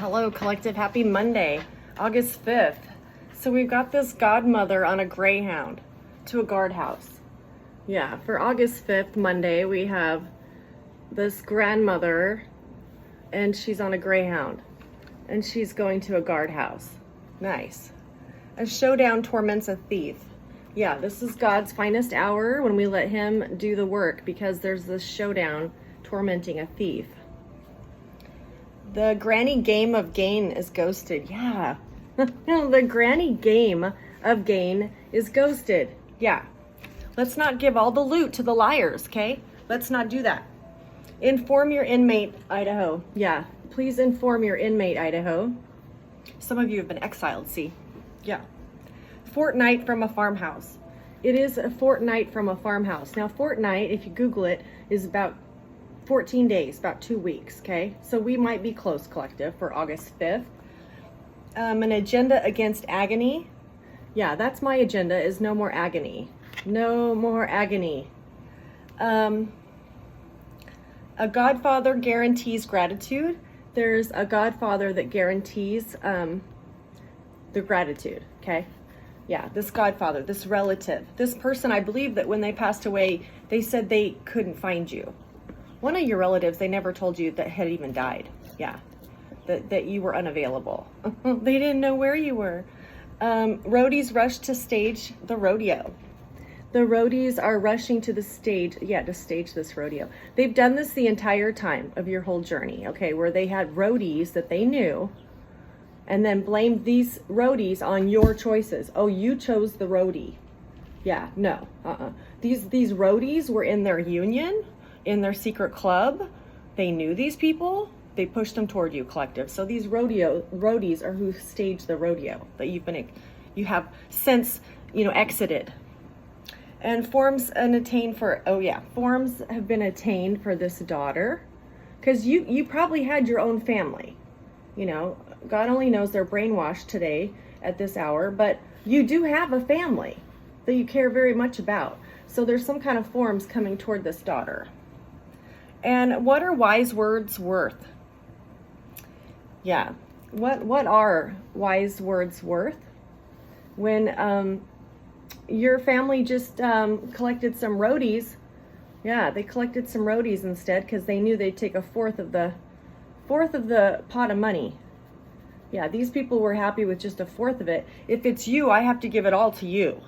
Hello, collective. Happy Monday, August 5th. So we've got this godmother on a greyhound to a guardhouse. Yeah, for August 5th, Monday, we have this grandmother and she's on a greyhound and she's going to a guardhouse. Nice. A showdown torments a thief. Yeah, this is God's finest hour when we let him do the work because there's this showdown tormenting a thief. The granny game of gain is ghosted. Yeah. No, the granny game of gain is ghosted. Yeah. Let's not give all the loot to the liars, okay? Let's not do that. Inform your inmate, Idaho. Yeah. Please inform your inmate, Idaho. Some of you have been exiled, see? Yeah. Fortnight from a farmhouse. It is a fortnight from a farmhouse. Now, fortnight, if you Google it, is about 14 days, about 2 weeks, okay? So we might be close, collective, for August 5th. An agenda against agony. Yeah, that's my agenda, is no more agony. No more agony. A godfather guarantees gratitude. There's a godfather that guarantees the gratitude, okay? Yeah, this godfather, this relative, this person, I believe that when they passed away, they said they couldn't find you. One of your relatives, they never told you that had even died. Yeah, that you were unavailable. They didn't know where you were. Roadies rush to stage the rodeo. The roadies are rushing to the stage, to stage this rodeo. They've done this the entire time of your whole journey, okay, where they had roadies that they knew and then blamed these roadies on your choices. Oh, you chose the roadie. Yeah, no, These roadies were in their union, in their secret club. They knew these people. They pushed them toward you, collective. So these roadies are who staged the rodeo that you have since, exited. And forms have been attained for this daughter, because you probably had your own family. God only knows they're brainwashed today at this hour, but you do have a family that you care very much about. So there's some kind of forms coming toward this daughter. And what are wise words worth? Yeah, what are wise words worth? When your family just collected some roadies, they collected some roadies instead because they knew they'd take a fourth of the pot of money. Yeah, these people were happy with just a fourth of it. If it's you, I have to give it all to you.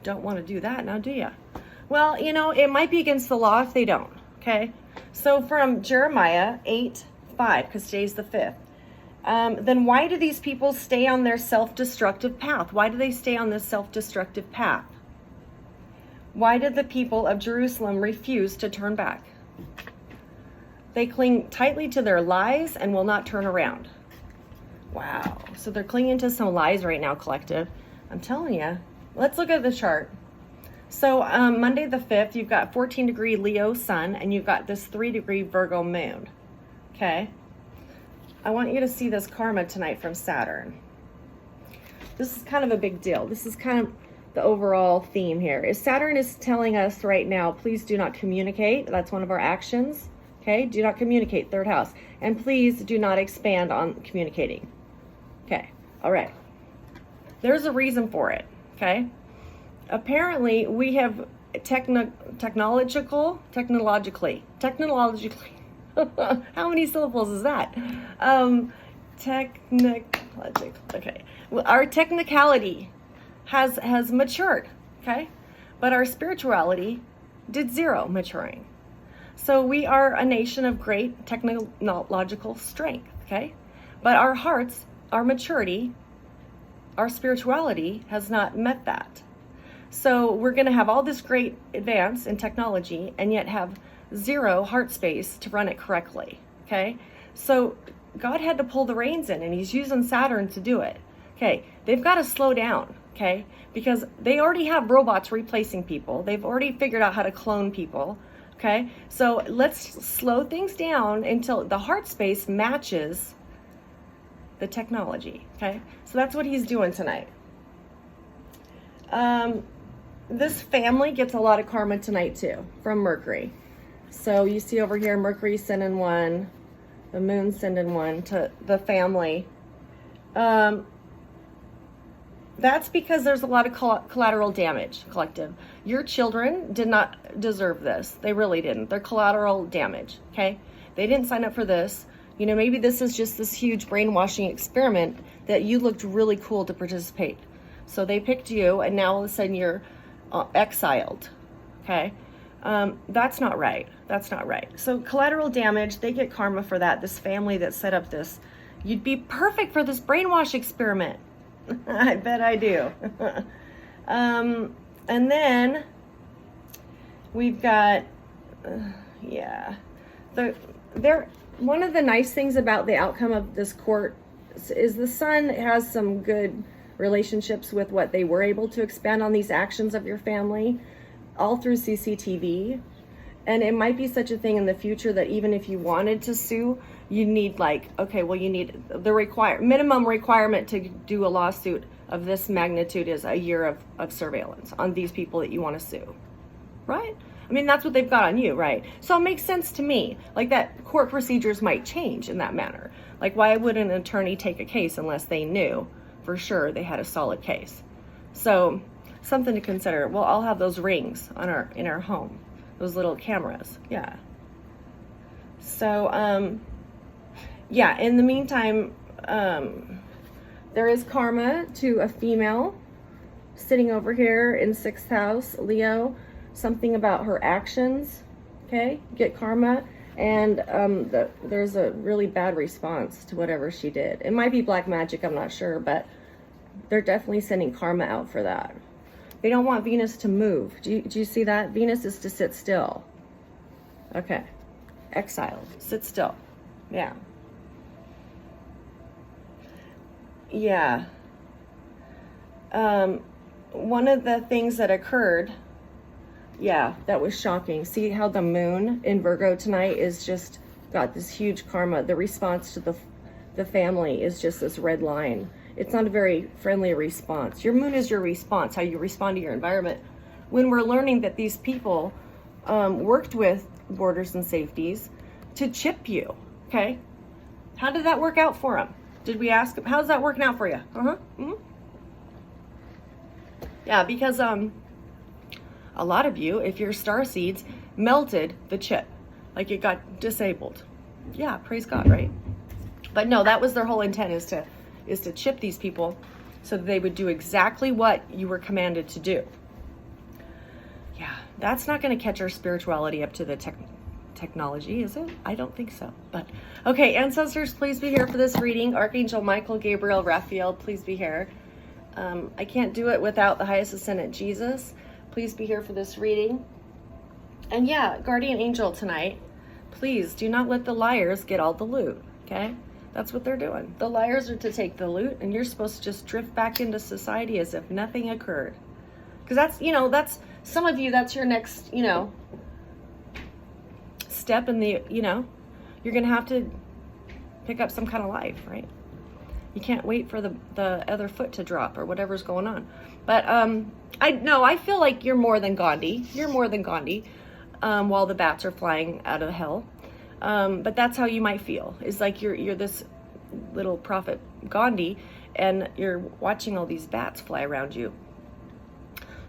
Don't want to do that now, do you? Well, it might be against the law if they don't, okay? So from Jeremiah 8:5, because today's the 5th, then why do these people stay on their self-destructive path? Why do they stay on this self-destructive path? Why did the people of Jerusalem refuse to turn back? They cling tightly to their lies and will not turn around. Wow. So they're clinging to some lies right now, collective. I'm telling you. Let's look at the chart. So Monday the 5th, you've got 14-degree Leo sun, and you've got this 3-degree Virgo moon. Okay? I want you to see this karma tonight from Saturn. This is kind of a big deal. This is kind of the overall theme here. Saturn is telling us right now, please do not communicate. That's one of our actions. Okay? Do not communicate, third house. And please do not expand on communicating. Okay. All right. There's a reason for it. Okay? Apparently, we have technologically, how many syllables is that? Okay. Well, our technicality has matured, okay? But our spirituality did zero maturing. So we are a nation of great technological strength, okay? But our hearts, our maturity, our spirituality has not met that. So we're going to have all this great advance in technology and yet have zero heart space to run it correctly, okay? So God had to pull the reins in, and he's using Saturn to do it. Okay, they've got to slow down, okay? Because they already have robots replacing people. They've already figured out how to clone people, okay? So let's slow things down until the heart space matches the technology, okay? So that's what he's doing tonight. This family gets a lot of karma tonight too from Mercury. So you see over here, Mercury, Sun, and 1. The moon's sending one to the family. That's because there's a lot of collateral damage, collective. Your children did not deserve this. They really didn't. They're collateral damage, okay? They didn't sign up for this. You know, maybe this is just this huge brainwashing experiment that you looked really cool to participate. So they picked you, and now all of a sudden you're exiled, okay? That's not right. That's not right. So collateral damage, they get karma for that. This family that set up this, you'd be perfect for this brainwash experiment. I bet I do. And then we've got, one of the nice things about the outcome of this court is the son has some good relationships with what they were able to expand on these actions of your family, all through CCTV. And it might be such a thing in the future that even if you wanted to sue, you need you need the minimum requirement to do a lawsuit of this magnitude is a year of surveillance on these people that you want to sue, right? I mean, that's what they've got on you, right? So it makes sense to me, like that court procedures might change in that manner. Like, why would an attorney take a case unless they knew for sure they had a solid case? So something to consider. Well, I'll have those rings in our home. Those little cameras, yeah. So, in the meantime, there is karma to a female sitting over here in 6th house, Leo. Something about her actions, okay? Get karma. And there's a really bad response to whatever she did. It might be black magic, I'm not sure, but they're definitely sending karma out for that. They don't want Venus to move. Do you see that? Venus is to sit still. Okay. Exiled. Sit still. Yeah. Yeah. One of the things that occurred, that was shocking. See how the moon in Virgo tonight is just got this huge karma. The response to the family is just this red line. It's not a very friendly response. Your moon is your response, how you respond to your environment. When we're learning that these people worked with borders and safeties to chip you, okay? How did that work out for them? Did we ask them, how's that working out for you? Mm-hmm. Yeah, because a lot of you, if you're star seeds, melted the chip. Like it got disabled. Yeah, praise God, right? But no, that was their whole intent, is to chip these people so that they would do exactly what you were commanded to do. Yeah, that's not going to catch our spirituality up to the technology, is it? I don't think so. But okay, ancestors, please be here for this reading. Archangel Michael, Gabriel, Raphael, please be here. I can't do it without the highest ascendant Jesus. Please be here for this reading. And guardian angel tonight, please do not let the liars get all the loot, okay? That's what they're doing. The liars are to take the loot, and you're supposed to just drift back into society as if nothing occurred. Because that's some of you, that's your next, step in the, you're going to have to pick up some kind of life, right? You can't wait for the other foot to drop or whatever's going on. But I feel like you're more than Gandhi. You're more than Gandhi while the bats are flying out of hell. But that's how you might feel. It's like you're this little prophet Gandhi, and you're watching all these bats fly around you.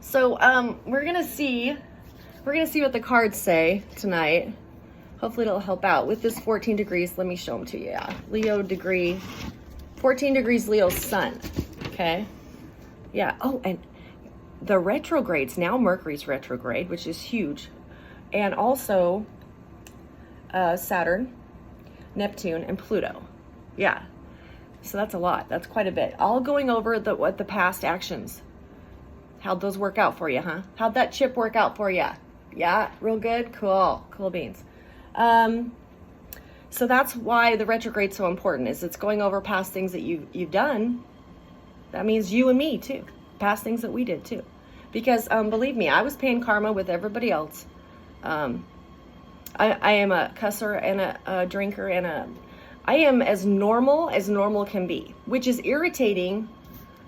So we're gonna see what the cards say tonight. Hopefully it'll help out with this 14 degrees. Let me show them to you. Yeah, Leo degree, 14 degrees Leo sun. Okay. Yeah. Oh, and the retrogrades now. Mercury's retrograde, which is huge, and also Saturn, Neptune, and Pluto. Yeah, so that's a lot. That's quite a bit. All going over what the past actions. How'd those work out for you, huh? How'd that chip work out for you? Yeah, real good? Cool beans. So that's why the retrograde's so important, is it's going over past things that you've done. That means you and me too. Past things that we did too. Because believe me, I was paying karma with everybody else. I am a cusser and a drinker, and I am as normal can be, which is irritating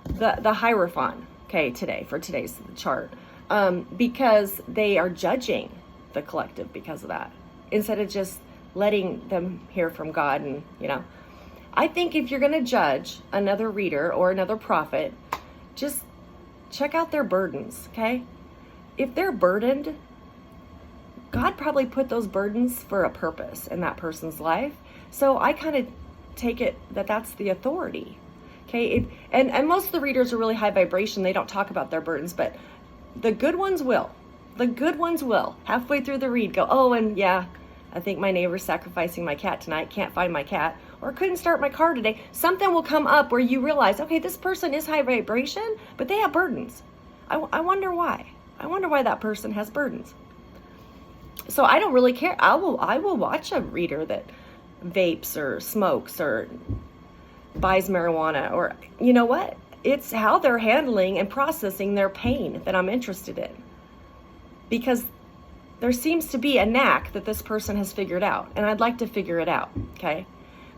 the Hierophant, okay, for today's chart, because they are judging the collective because of that, instead of just letting them hear from God. And, I think if you're going to judge another reader or another prophet, just check out their burdens, okay? If they're burdened, God probably put those burdens for a purpose in that person's life. So I kind of take it that that's the authority, okay? And most of the readers are really high vibration. They don't talk about their burdens, but the good ones will. The good ones will. Halfway through the read, go, oh, and yeah, I think my neighbor's sacrificing my cat tonight. Can't find my cat. Or couldn't start my car today. Something will come up where you realize, okay, this person is high vibration, but they have burdens. I wonder why. I wonder why that person has burdens. So I don't really care. I will watch a reader that vapes or smokes or buys marijuana, or you know what? It's how they're handling and processing their pain that I'm interested in. Because there seems to be a knack that this person has figured out, and I'd like to figure it out, okay?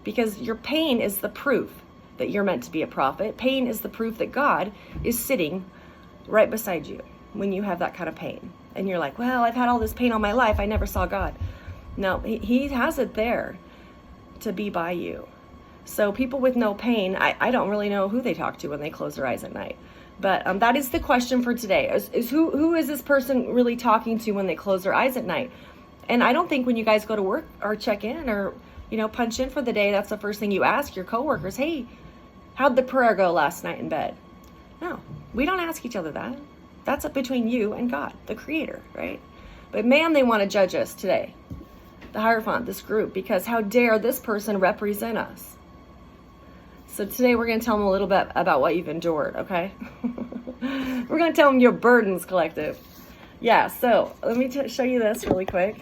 Because your pain is the proof that you're meant to be a prophet. Pain is the proof that God is sitting right beside you when you have that kind of pain. And you're like, well, I've had all this pain all my life. I never saw God. No, he has it there to be by you. So people with no pain, I don't really know who they talk to when they close their eyes at night. But that is the question for today, is who is this person really talking to when they close their eyes at night? And I don't think when you guys go to work or check in or, punch in for the day, that's the first thing you ask your coworkers, hey, how'd the prayer go last night in bed? No, we don't ask each other that. That's up between you and God, the creator, right? But man, they want to judge us today, the Hierophant, this group, because how dare this person represent us? So today we're going to tell them a little bit about what you've endured, okay? We're going to tell them your burdens, collective. Yeah, so let me show you this really quick.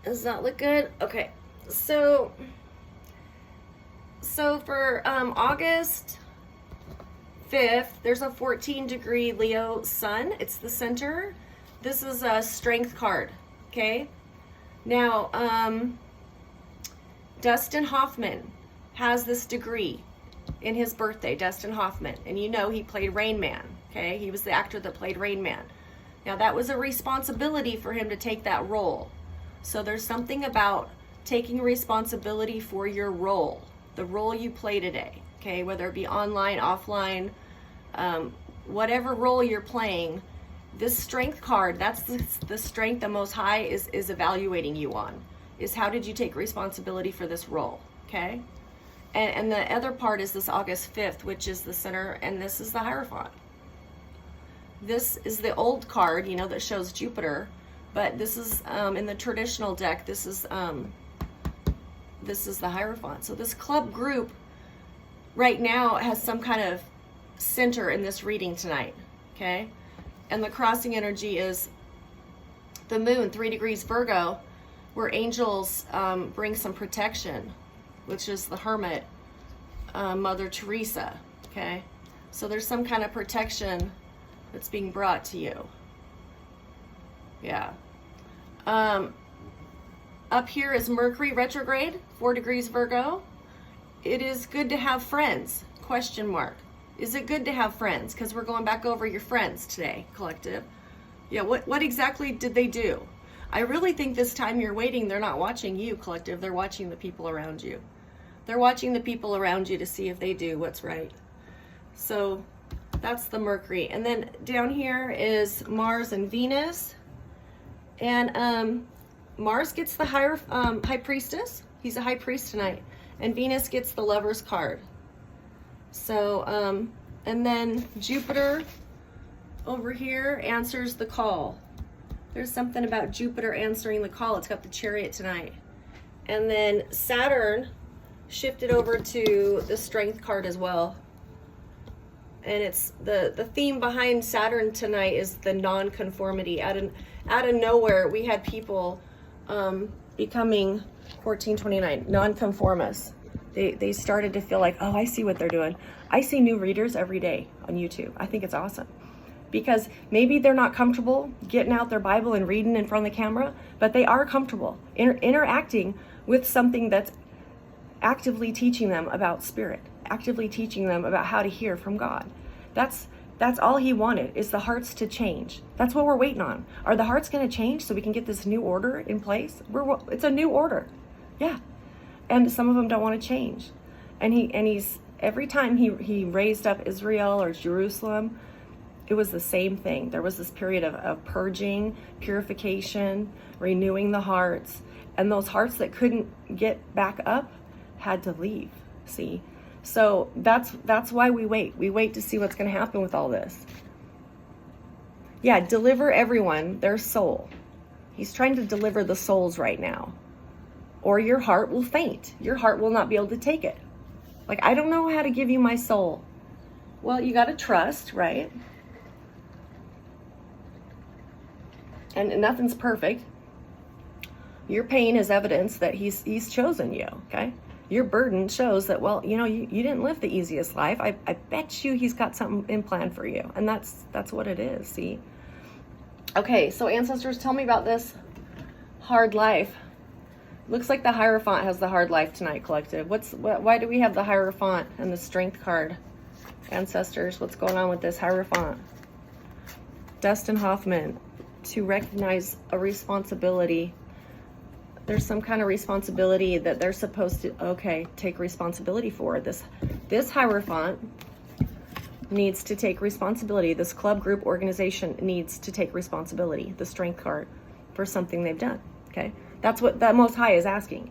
Does that look good? Okay, so for August 5th, there's a 14-degree Leo sun. It's the center. This is a strength card, okay? Now, Dustin Hoffman has this degree in his birthday, Dustin Hoffman. And he played Rain Man, okay? He was the actor that played Rain Man. Now, that was a responsibility for him to take that role. So there's something about taking responsibility for your role, the role you play today, okay? Whether it be online, offline, whatever role you're playing, this strength card, that's the strength the Most High is evaluating you on, is how did you take responsibility for this role, okay? And the other part is this August 5th, which is the center, and this is the Hierophant. This is the old card, that shows Jupiter, but this is, in the traditional deck, this is the Hierophant. So this club group right now has some kind of center in this reading tonight, okay? And the crossing energy is the moon, 3 degrees Virgo, where angels bring some protection, which is the Hermit, Mother Teresa, okay? So there's some kind of protection that's being brought to you. Yeah. Up here is Mercury retrograde, 4 degrees Virgo. It is good to have friends, question mark. Is it good to have friends? Because we're going back over your friends today, collective. Yeah, what exactly did they do? I really think this time you're waiting, they're not watching you, collective. They're watching the people around you. They're watching the people around you to see if they do what's right. So that's the Mercury. And then down here is Mars and Venus. And Mars gets the High Priestess. He's a High Priest tonight. And Venus gets the Lover's card. So, and then Jupiter over here answers the call. There's something about Jupiter answering the call. It's got the Chariot tonight. And then Saturn shifted over to the Strength card as well. And it's the theme behind Saturn tonight is the non-conformity. Out of nowhere, we had people becoming 1429 non-conformists. They started to feel like, oh, I see what they're doing. I see new readers every day on YouTube. I think it's awesome. Because maybe they're not comfortable getting out their Bible and reading in front of the camera, but they are comfortable interacting with something that's actively teaching them about spirit, actively teaching them about how to hear from God. That's That's all he wanted, is the hearts to change. That's what we're waiting on. Are the hearts going to change so we can get this new order in place? It's a new order. Yeah. And some of them don't want to change. And he's every time he raised up Israel or Jerusalem, it was the same thing. There was this period of purging, purification, renewing the hearts. And those hearts that couldn't get back up had to leave. See? So that's why we wait. We wait to see what's going to happen with all this. Yeah, deliver everyone their soul. He's trying to deliver the souls right now. Or your heart will faint. Your heart will not be able to take it. Like, I don't know how to give you my soul. Well, you got to trust, right? And nothing's perfect. Your pain is evidence that he's chosen you, okay? Your burden shows that, well, you didn't live the easiest life. I bet you he's got something in plan for you. And that's what it is, see? Okay, so ancestors, tell me about this hard life. Looks like the Hierophant has the hard life tonight, collective. Why do we have the Hierophant and the Strength card? Ancestors, what's going on with this Hierophant? Dustin Hoffman, to recognize a responsibility. There's some kind of responsibility that they're supposed to, take responsibility for. This Hierophant needs to take responsibility. This club, group, organization needs to take responsibility, the Strength card, for something they've done, okay? That's what that Most High is asking.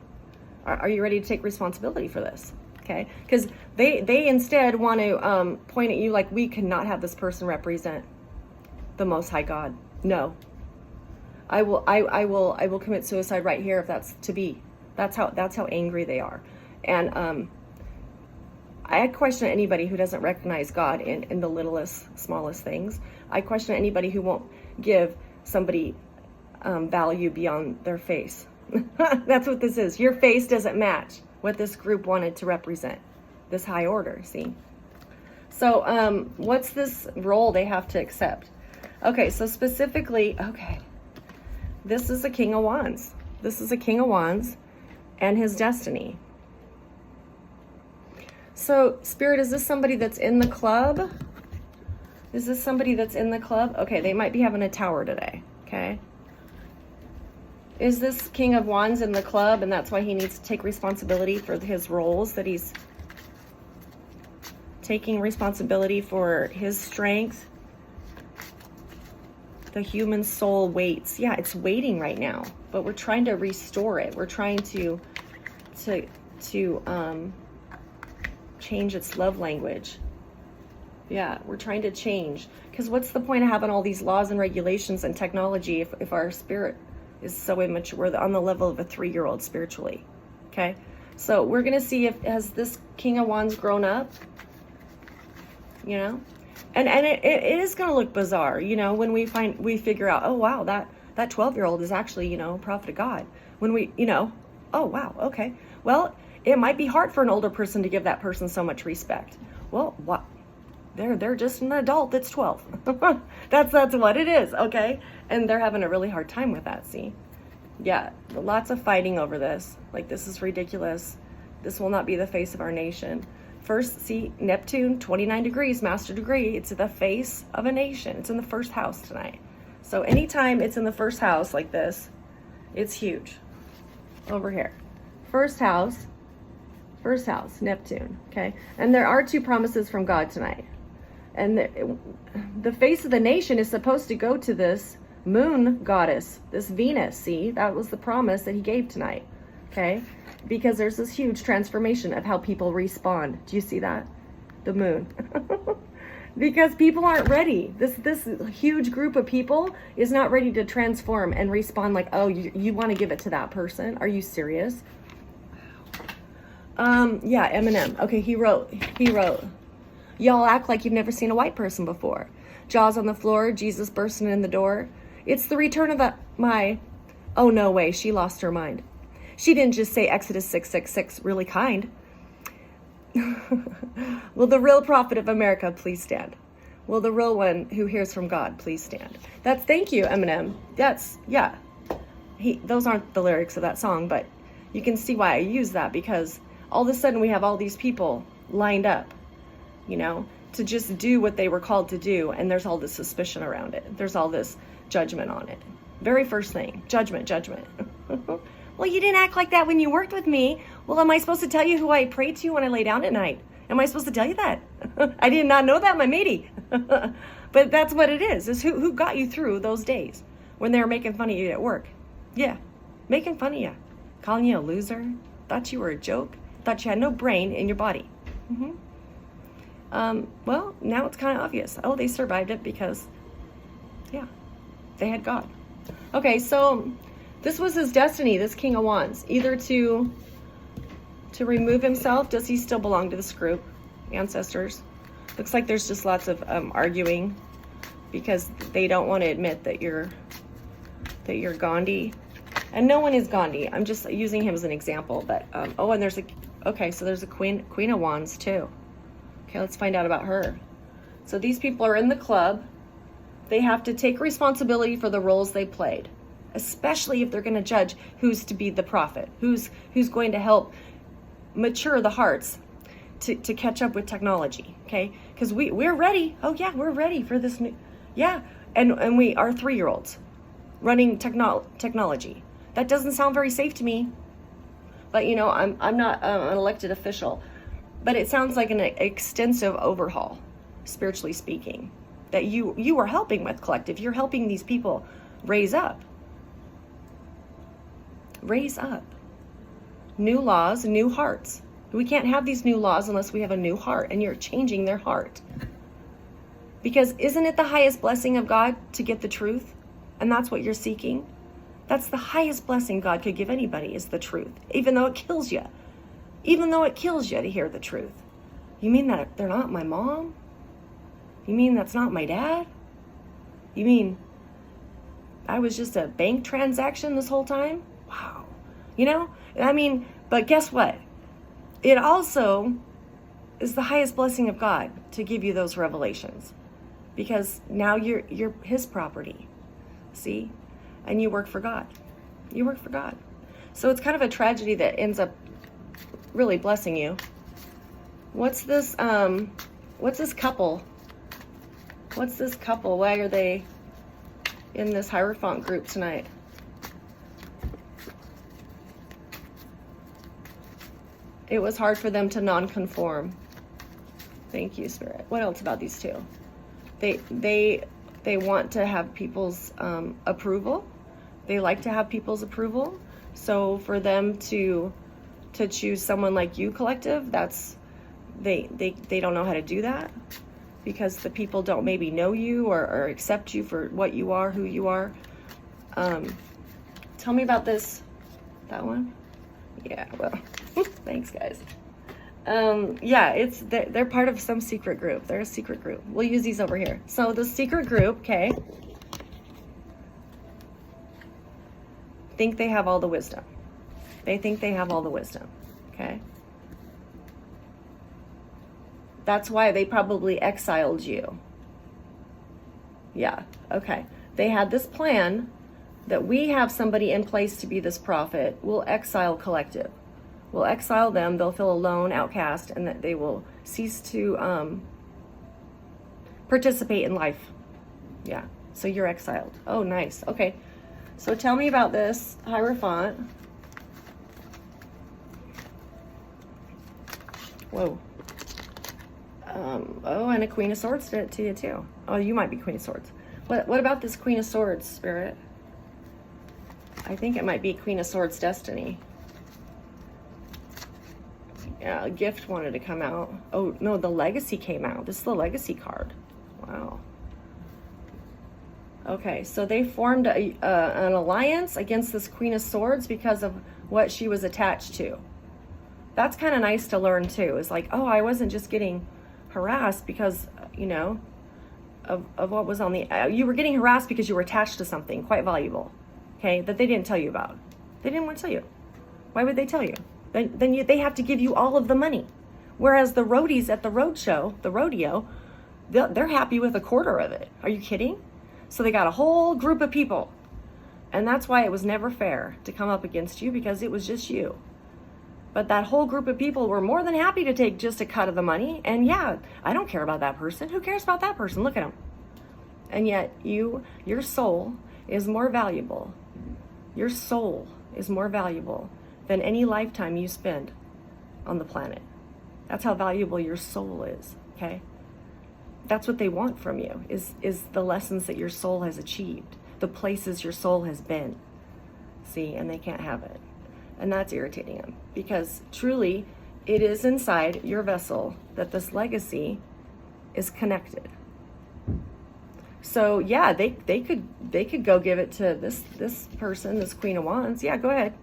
Are you ready to take responsibility for this? Okay, because they instead want to point at you like, we cannot have this person represent the Most High God. No, I will commit suicide right here if that's to be. That's how angry they are. And I question anybody who doesn't recognize God in the littlest, smallest things. I question anybody who won't give somebody value beyond their face. That's what this is. Your face doesn't match what this group wanted to represent, this high order, see? So what's this role they have to accept? Okay, so specifically, this is a King of Wands. This is a King of Wands and his destiny. So, Spirit, is this somebody that's in the club? Is this somebody that's in the club? Okay, they might be having a tower today, okay? Is this King of Wands in the club, and that's why he needs to take responsibility for his roles, that he's taking responsibility for his strength? The human soul waits. Yeah, it's waiting right now, but we're trying to restore it. We're trying to change its love language. Yeah, we're trying to change. Because what's the point of having all these laws and regulations and technology if our spirit is so immature? We're on the level of a 3-year-old spiritually. Okay, so we're gonna see has this King of Wands grown up? You know, and it is gonna look bizarre. You know, when we figure out, oh wow, that 12-year-old is actually prophet of God. When we oh wow, okay, well, it might be hard for an older person to give that person so much respect. Well, what? They're just an adult that's 12. That's what it is, okay? And they're having a really hard time with that, see? Yeah, lots of fighting over this. Like, this is ridiculous. This will not be the face of our nation. First, see, Neptune, 29 degrees, master degree. It's the face of a nation. It's in the first house tonight. So anytime it's in the first house like this, it's huge. Over here. First house, Neptune, okay? And there are 2 promises from God tonight. And the face of the nation is supposed to go to this moon goddess, this Venus, see? That was the promise that he gave tonight, okay? Because there's this huge transformation of how people respond. Do you see that? The moon. Because people aren't ready. This huge group of people is not ready to transform and respond like, oh, you want to give it to that person? Are you serious? Yeah, Eminem. Okay, he wrote, y'all act like you've never seen a white person before. Jaws on the floor, Jesus bursting in the door. It's the return of oh no way, she lost her mind. She didn't just say Exodus 6:6:6, really kind. Will the real prophet of America please stand? Will the real one who hears from God please stand? Thank you, Eminem. Yeah. Those aren't the lyrics of that song, but you can see why I use that, because all of a sudden we have all these people lined up, to just do what they were called to do, and there's all this suspicion around it. There's all this judgment on it. Very first thing, judgment. Well, you didn't act like that when you worked with me. Well, am I supposed to tell you who I prayed to when I lay down at night? Am I supposed to tell you that? I did not know that, my matey. But that's what it is who got you through those days when they were making fun of you at work. Yeah, making fun of you. Calling you a loser. Thought you were a joke. Thought you had no brain in your body. Well, now it's kind of obvious. Oh, they survived it because, yeah, they had God. Okay, so this was his destiny, this King of Wands. Either to remove himself. Does he still belong to this group? Ancestors. Looks like there's just lots of arguing because they don't want to admit that you're Gandhi. And no one is Gandhi. I'm just using him as an example. But, oh, and there's so there's a Queen of Wands too. Okay, let's find out about her. So these people are in the club. They have to take responsibility for the roles they played, especially if they're going to judge who's to be the prophet, who's going to help mature the hearts to catch up with technology, okay? Because we're ready. Oh, yeah, we're ready for this new, yeah. And we are 3-year-olds running technology. That doesn't sound very safe to me. But, you know, I'm not an elected official. But it sounds like an extensive overhaul, spiritually speaking, that you are helping with, collective. You're helping these people raise up. Raise up. New laws, new hearts. We can't have these new laws unless we have a new heart, and you're changing their heart. Because isn't it the highest blessing of God to get the truth? And that's what you're seeking? That's the highest blessing God could give anybody, is the truth, even though it kills you. Even though it kills you to hear the truth. You mean that they're not my mom? You mean that's not my dad? You mean I was just a bank transaction this whole time? Wow. You know? I mean, but guess what? It also is the highest blessing of God to give you those revelations. Because now you're his property. See? And you work for God. You work for God. So it's kind of a tragedy that ends up really blessing you. What's this couple? What's this couple? Why are they in this Hierophant group tonight? It was hard for them to non-conform. Thank you, Spirit. What else about these two? They want to have people's approval. They like to have people's approval. So for them to choose someone like you, collective, that's they don't know how to do that because the people don't maybe know you or accept you for what you are, who you are. Tell me about this. That one? Yeah, well, thanks, guys. Yeah, they're part of some secret group. They're a secret group. We'll use these over here. So the secret group, okay, think they have all the wisdom. They think they have all the wisdom, okay? That's why they probably exiled you. Yeah, okay. They had this plan that we have somebody in place to be this prophet. We'll exile collective. We'll exile them. They'll feel alone, outcast, and that they will cease to participate in life. Yeah, so you're exiled. Oh, nice. Okay, so tell me about this Hierophant. Whoa. Oh, and a Queen of Swords did it to you too. Oh, you might be Queen of Swords. What about this Queen of Swords, Spirit? I think it might be Queen of Swords destiny. Yeah, a gift wanted to come out. Oh, no, the legacy came out. This is the legacy card. Wow. Okay, so they formed an alliance against this Queen of Swords because of what she was attached to. That's kind of nice to learn too. It's like, oh, I wasn't just getting harassed because, you know, of what was on the, you were getting harassed because you were attached to something quite valuable, okay, that they didn't tell you about. They didn't want to tell you. Why would they tell you? Then they have to give you all of the money. Whereas the roadies at the rodeo, they're happy with a quarter of it. Are you kidding? So they got a whole group of people. And that's why it was never fair to come up against you, because it was just you. But that whole group of people were more than happy to take just a cut of the money. And yeah, I don't care about that person. Who cares about that person? Look at them. And yet your soul is more valuable. Your soul is more valuable than any lifetime you spend on the planet. That's how valuable your soul is, okay? That's what they want from you, is the lessons that your soul has achieved, the places your soul has been. See, and they can't have it. And that's irritating them, because truly it is inside your vessel that this legacy is connected. So yeah, they could go give it to this person, this Queen of Wands. Yeah, go ahead.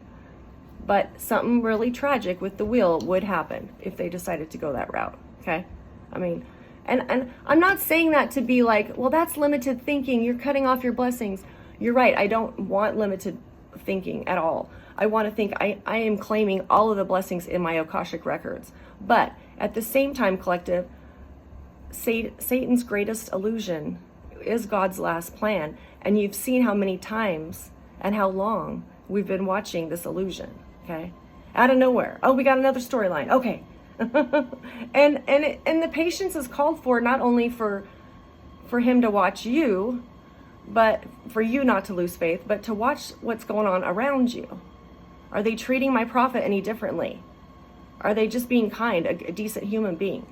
But something really tragic with the wheel would happen if they decided to go that route. Okay? I mean, and I'm not saying that to be like, well, that's limited thinking. You're cutting off your blessings. You're right. I don't want limited thinking at all. I want to think I am claiming all of the blessings in my Akashic records. But at the same time, collective, Satan's greatest illusion is God's last plan. And you've seen how many times and how long we've been watching this illusion, okay? Out of nowhere. Oh, we got another storyline. Okay. and the patience is called for, not only for him to watch you, but for you not to lose faith, but to watch what's going on around you. Are they treating my prophet any differently? Are they just being kind, a decent human being?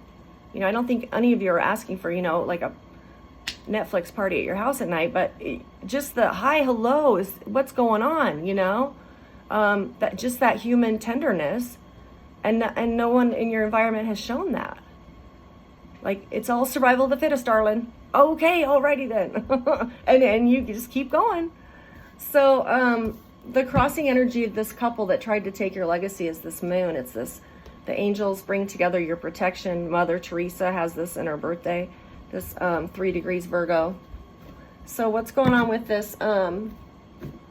You know, I don't think any of you are asking for, like a Netflix party at your house at night, but just the hi, hello is what's going on, that human tenderness, and no one in your environment has shown that. Like, it's all survival of the fittest, darling. Okay, alrighty then. and you just keep going. So the crossing energy of this couple that tried to take your legacy is this moon. It's this, the angels bring together your protection. Mother Teresa has this in her birthday. This 3 degrees Virgo. So what's going on with this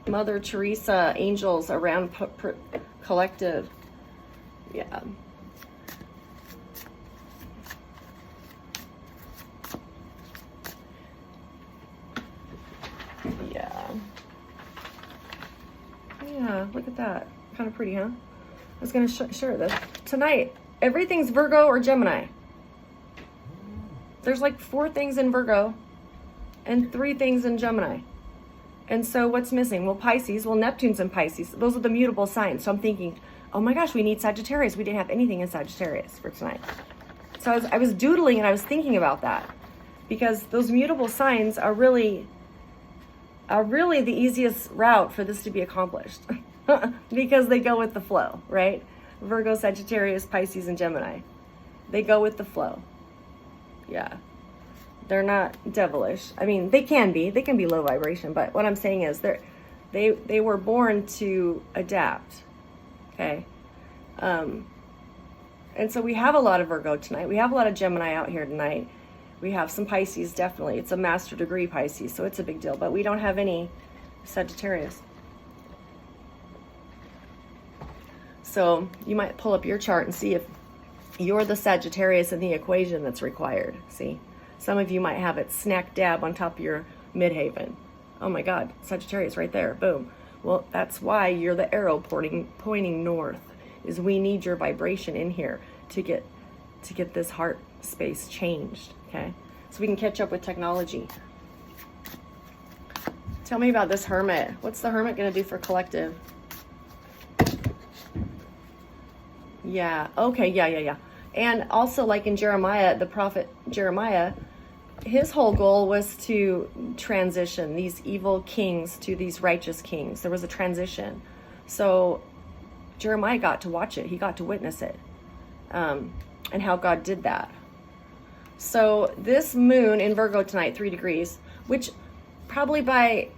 Mother Teresa angels around collective? Yeah. Yeah, look at that. Kind of pretty, huh? I was going to share this. Tonight, everything's Virgo or Gemini. There's like 4 things in Virgo and 3 things in Gemini. And so what's missing? Well, Pisces. Well, Neptune's in Pisces. Those are the mutable signs. So I'm thinking, oh my gosh, we need Sagittarius. We didn't have anything in Sagittarius for tonight. So I was doodling and I was thinking about that, because those mutable signs are really the easiest route for this to be accomplished because they go with the flow, right? Virgo, Sagittarius, Pisces, and Gemini. They go with the flow. Yeah. They're not devilish. I mean, they can be low vibration, but what I'm saying is they were born to adapt. Okay. And so we have a lot of Virgo tonight. We have a lot of Gemini out here tonight. We have some Pisces, definitely. It's a master degree Pisces, so it's a big deal. But we don't have any Sagittarius. So you might pull up your chart and see if you're the Sagittarius in the equation that's required. See? Some of you might have it snack dab on top of your midhaven. Oh my God, Sagittarius right there. Boom. Well, that's why you're the arrow pointing north, is we need your vibration in here to get this heart space changed, okay? So we can catch up with technology. Tell me about this Hermit. What's the Hermit going to do for collective? Yeah, okay, yeah. And also, like in Jeremiah, the prophet Jeremiah, his whole goal was to transition these evil kings to these righteous kings. There was a transition. So Jeremiah got to watch it. He got to witness it. And how God did that. So this moon in Virgo tonight, 3 degrees, which probably by,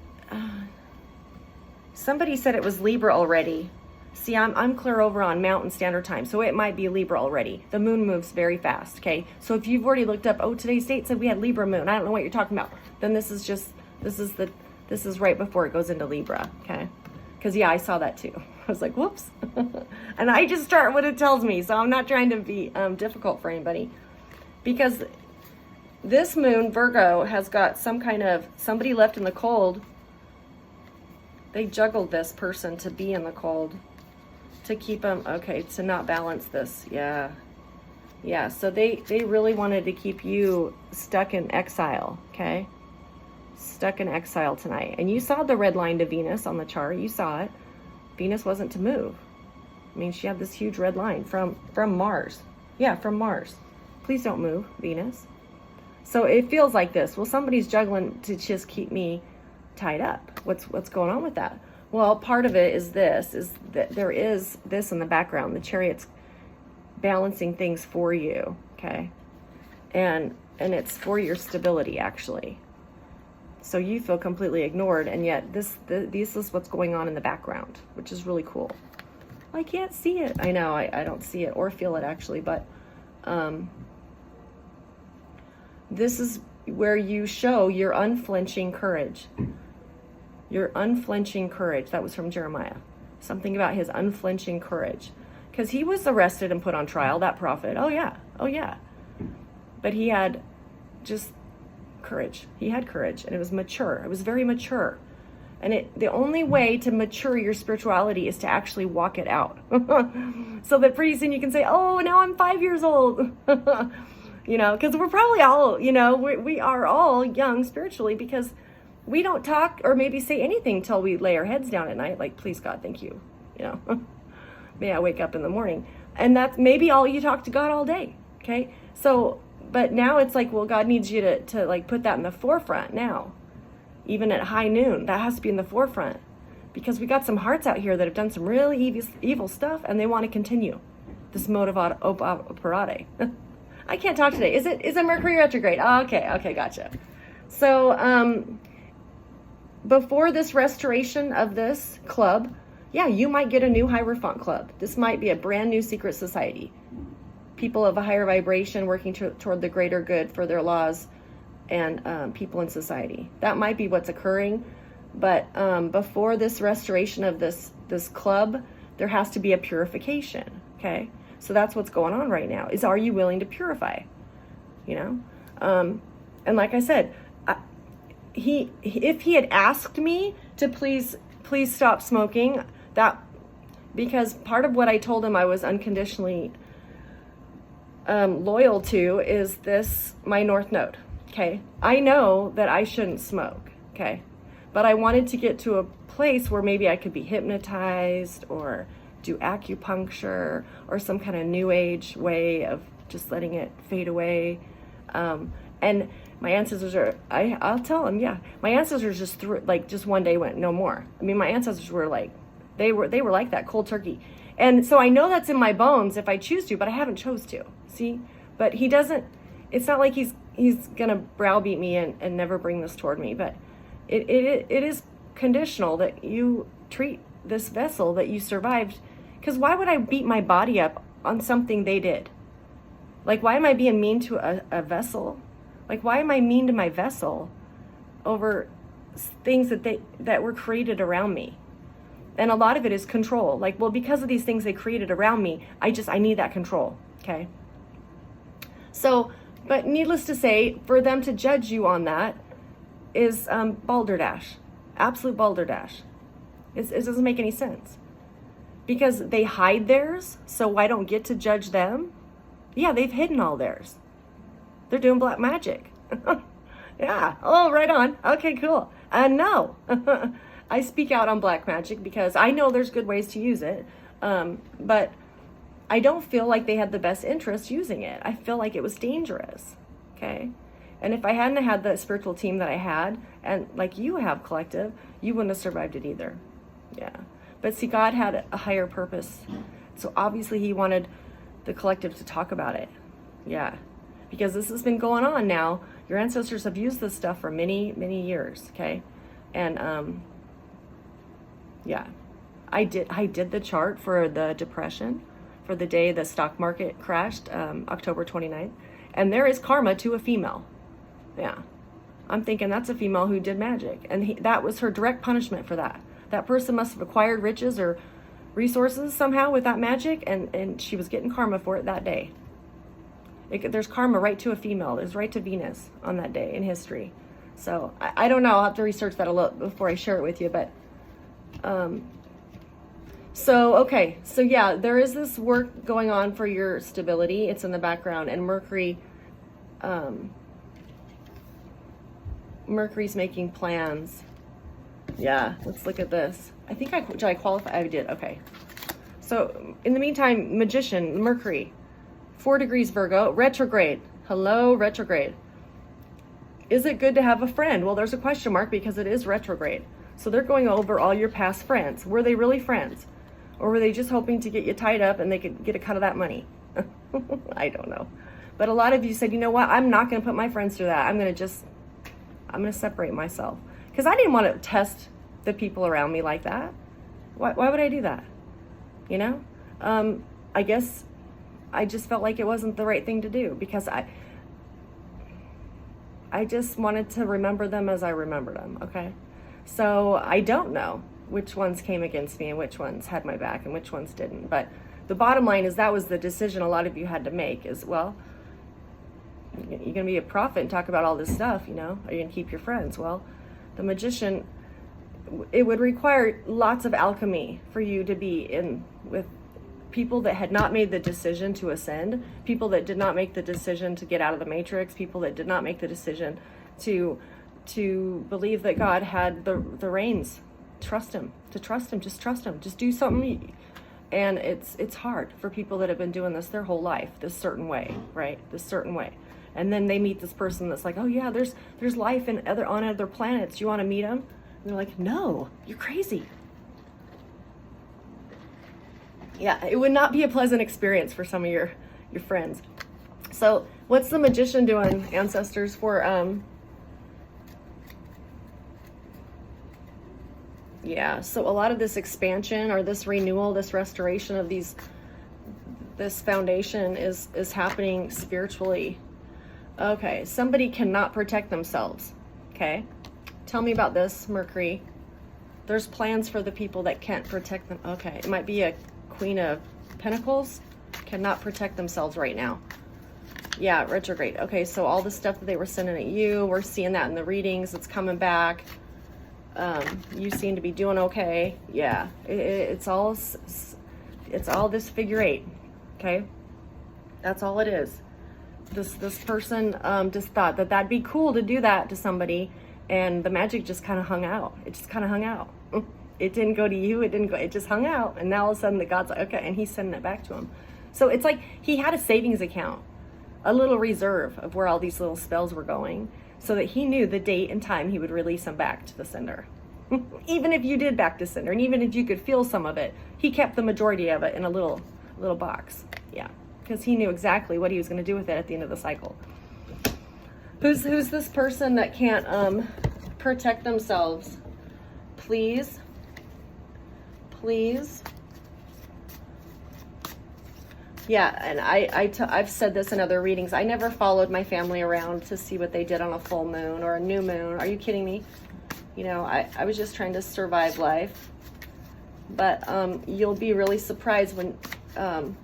somebody said it was Libra already. See, I'm clear over on Mountain Standard Time, so it might be Libra already. The moon moves very fast, okay? So if you've already looked up, oh, today's date said we had Libra moon, I don't know what you're talking about, then this is right before it goes into Libra, okay? Because, yeah, I saw that too. I was like, whoops. And I just start what it tells me, so I'm not trying to be difficult for anybody. Because this moon, Virgo, has got some kind of, somebody left in the cold. They juggled this person to be in the cold, to keep them, okay, to not balance this. Yeah. Yeah, so they really wanted to keep you stuck in exile, okay? Stuck in exile tonight. And you saw the red line to Venus on the chart. You saw it. Venus wasn't to move. I mean, she had this huge red line from Mars. Yeah, from Mars. Please don't move, Venus. So it feels like this. Well, somebody's juggling to just keep me tied up. What's going on with that? Well, part of it is this, is that there is this in the background. The Chariot's balancing things for you, okay? And it's for your stability, actually. So you feel completely ignored, and yet this is what's going on in the background, which is really cool. I can't see it. I know, I don't see it or feel it, actually, but this is where you show your unflinching courage. Your unflinching courage. That was from Jeremiah. Something about his unflinching courage. Because he was arrested and put on trial, that prophet. Oh, yeah. Oh, yeah. But he had just courage. He had courage, and it was mature. It was very mature. And the only way to mature your spirituality is to actually walk it out. So that pretty soon you can say, oh, now I'm 5 years old. Because we're probably all, we are all young spiritually, because we don't talk or maybe say anything till we lay our heads down at night. Like, please, God, thank you. May I wake up in the morning. And that's maybe all you talk to God all day. Okay. So, but now it's like, well, God needs you to like put that in the forefront now. Even at high noon, that has to be in the forefront, because we got some hearts out here that have done some really evil stuff, and they want to continue this mode of operandi. I can't talk today. Is it Mercury retrograde? Oh, okay, gotcha. So before this restoration of this club, yeah, you might get a new Hierophant club. This might be a brand new secret society. People of a higher vibration working toward the greater good for their laws and people in society. That might be what's occurring, but before this restoration of this club, there has to be a purification, okay? So that's what's going on right now, is are you willing to purify, And like I said, if he had asked me to please stop smoking, because part of what I told him I was unconditionally loyal to is this, my North Node. Okay, I know that I shouldn't smoke, okay, but I wanted to get to a place where maybe I could be hypnotized or do acupuncture or some kind of new age way of just letting it fade away. And my ancestors I'll tell them, yeah, my ancestors just one day went no more. I mean, my ancestors were like, they were like that, cold turkey. And so I know that's in my bones if I choose to, but I haven't chose to, see? But he doesn't, it's not like he's gonna browbeat me and never bring this toward me, but it is conditional that you treat this vessel that you survived, because why would I beat my body up on something they did? Like, why am I being mean to a vessel? Like, why am I mean to my vessel over things that were created around me? And a lot of it is control. Like, well, because of these things they created around me, I need that control, okay? So, but needless to say, for them to judge you on that is balderdash, absolute balderdash. It doesn't make any sense, because they hide theirs, so I don't get to judge them. Yeah, they've hidden all theirs. They're doing black magic. Yeah, oh, right on. Okay, cool. No, I speak out on black magic because I know there's good ways to use it, but I don't feel like they had the best interest using it. I feel like it was dangerous, okay? And if I hadn't had the spiritual team that I had, and like you have, collective, you wouldn't have survived it either. Yeah. But see, God had a higher purpose. So obviously he wanted the collective to talk about it. Yeah. Because this has been going on now. Your ancestors have used this stuff for many, many years, okay? And yeah. I did the chart for the depression, for the day the stock market crashed, October 29th. And there is karma to a female. Yeah. I'm thinking that's a female who did magic. And that was her direct punishment for that. That person must have acquired riches or resources somehow with that magic, and she was getting karma for it that day. There's karma right to a female. There's right to Venus on that day in history. So I don't know. I'll have to research that a little before I share it with you. But So, okay. So yeah, there is this work going on for your stability. It's in the background, and um, Mercury's making plans. Yeah, let's look at this. Did I qualify? I did. Okay. So in the meantime, Magician, Mercury, 4 degrees Virgo, retrograde. Hello, retrograde. Is it good to have a friend? Well, there's a question mark because it is retrograde. So they're going over all your past friends. Were they really friends? Or were they just hoping to get you tied up and they could get a cut of that money? I don't know. But a lot of you said, you know what? I'm not going to put my friends through that. I'm going to separate myself. Because I didn't want to test the people around me like that. Why would I do that? You know? I guess I just felt like it wasn't the right thing to do because I just wanted to remember them as I remember them, okay? So I don't know which ones came against me and which ones had my back and which ones didn't. But the bottom line is that was the decision a lot of you had to make is, well, you're going to be a prophet and talk about all this stuff, you know? Are you going to keep your friends? Well, the Magician, it would require lots of alchemy for you to be in with people that had not made the decision to ascend, people that did not make the decision to get out of the matrix, people that did not make the decision to believe that God had the reins. Trust him, just trust him, just do something. And it's hard for people that have been doing this their whole life, this certain way, right? This certain way. And then they meet this person that's like, oh yeah, there's life on other planets. You want to meet them? And they're like, no, you're crazy. Yeah, it would not be a pleasant experience for some of your friends. So what's the Magician doing, ancestors, for yeah, so a lot of this expansion or this renewal, this restoration of this foundation is happening spiritually. Okay, somebody cannot protect themselves. Okay, tell me about this, Mercury. There's plans for the people that can't protect them. Okay, it might be a Queen of Pentacles, cannot protect themselves right now. Yeah, retrograde. Okay, so all the stuff that they were sending at you, we're seeing that in the readings. It's coming back. You seem to be doing okay. Yeah, it's all this figure 8. Okay, that's all it is. This person just thought that that'd be cool to do that to somebody, and the magic just kind of hung out. It just kind of hung out. It didn't go to you. It just hung out. And now all of a sudden the God's like, okay, and he's sending it back to him. So it's like he had a savings account, a little reserve of where all these little spells were going, so that he knew the date and time he would release them back to the sender. Even if you did back to sender, and even if you could feel some of it, he kept the majority of it in a little box. Yeah, because he knew exactly what he was going to do with it at the end of the cycle. Who's this person that can't protect themselves? Please. Yeah, and I've said this in other readings. I never followed my family around to see what they did on a full moon or a new moon. Are you kidding me? You know, I was just trying to survive life. But you'll be really surprised when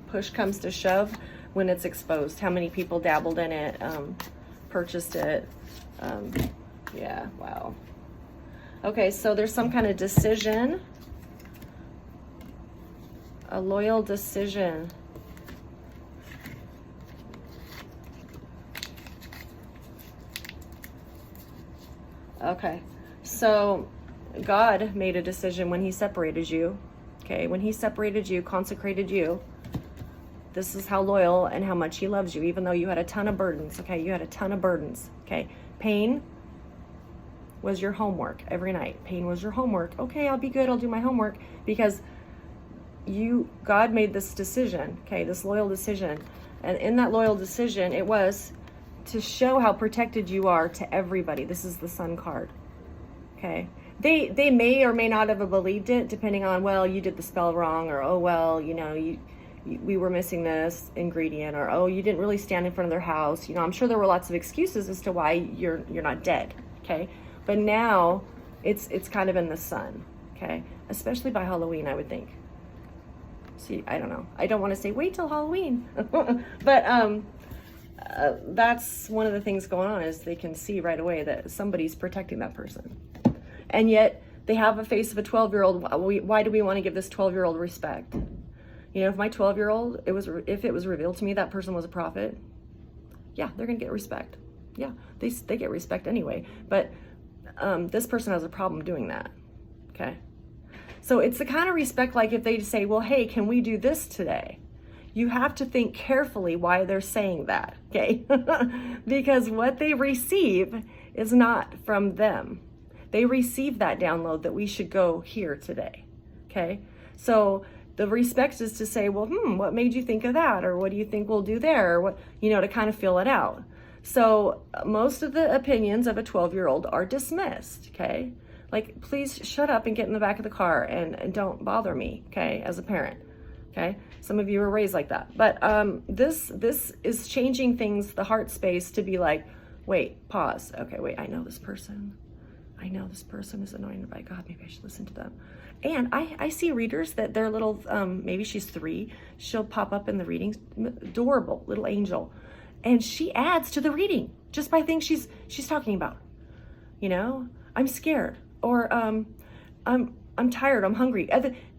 push comes to shove, when it's exposed, how many people dabbled in it, purchased it. Yeah, wow. Okay, so there's some kind of decision. A loyal decision. Okay, so God made a decision when he separated you. Okay, when he separated you, consecrated you, this is how loyal and how much he loves you, even though you had a ton of burdens. Okay, you had a ton of burdens. Okay, pain was your homework every night. Pain was your homework. Okay, I'll be good. I'll do my homework, because God made this decision, okay, this loyal decision. And in that loyal decision, it was to show how protected you are to everybody. This is the Sun card, okay? They may or may not have believed it, depending on, well, you did the spell wrong, or, oh, well, you know, we were missing this ingredient, or, oh, you didn't really stand in front of their house. You know, I'm sure there were lots of excuses as to why you're not dead, okay? But now it's kind of in the sun, okay? Especially by Halloween, I would think. See, I don't know. I don't want to say wait till Halloween, but that's one of the things going on, is they can see right away that somebody's protecting that person. And yet They have a face of a 12-year-old. Why do we want to give this 12-year-old respect? You know, if my 12-year-old, if it was revealed to me that person was a prophet, yeah, they're going to get respect. Yeah, they get respect anyway. But this person has a problem doing that, okay? So it's the kind of respect, like if they say, well, hey, can we do this today? You have to think carefully why they're saying that, okay? Because what they receive is not from them. They receive that download that we should go here today, okay? So the respect is to say, well, what made you think of that? Or what do you think we'll do there? Or what, you know, to kind of fill it out. So most of the opinions of a 12-year-old are dismissed, okay? Like, please shut up and get in the back of the car and don't bother me, okay, as a parent, okay? Some of you were raised like that. But this is changing things, the heart space, to be like, wait, pause. Okay, wait, I know this person. I know this person is anointed by God. Maybe I should listen to them. And I see readers that they're little, maybe she's 3. She'll pop up in the readings, adorable little angel. And she adds to the reading just by things she's talking about. You know, I'm scared, or I'm tired, I'm hungry.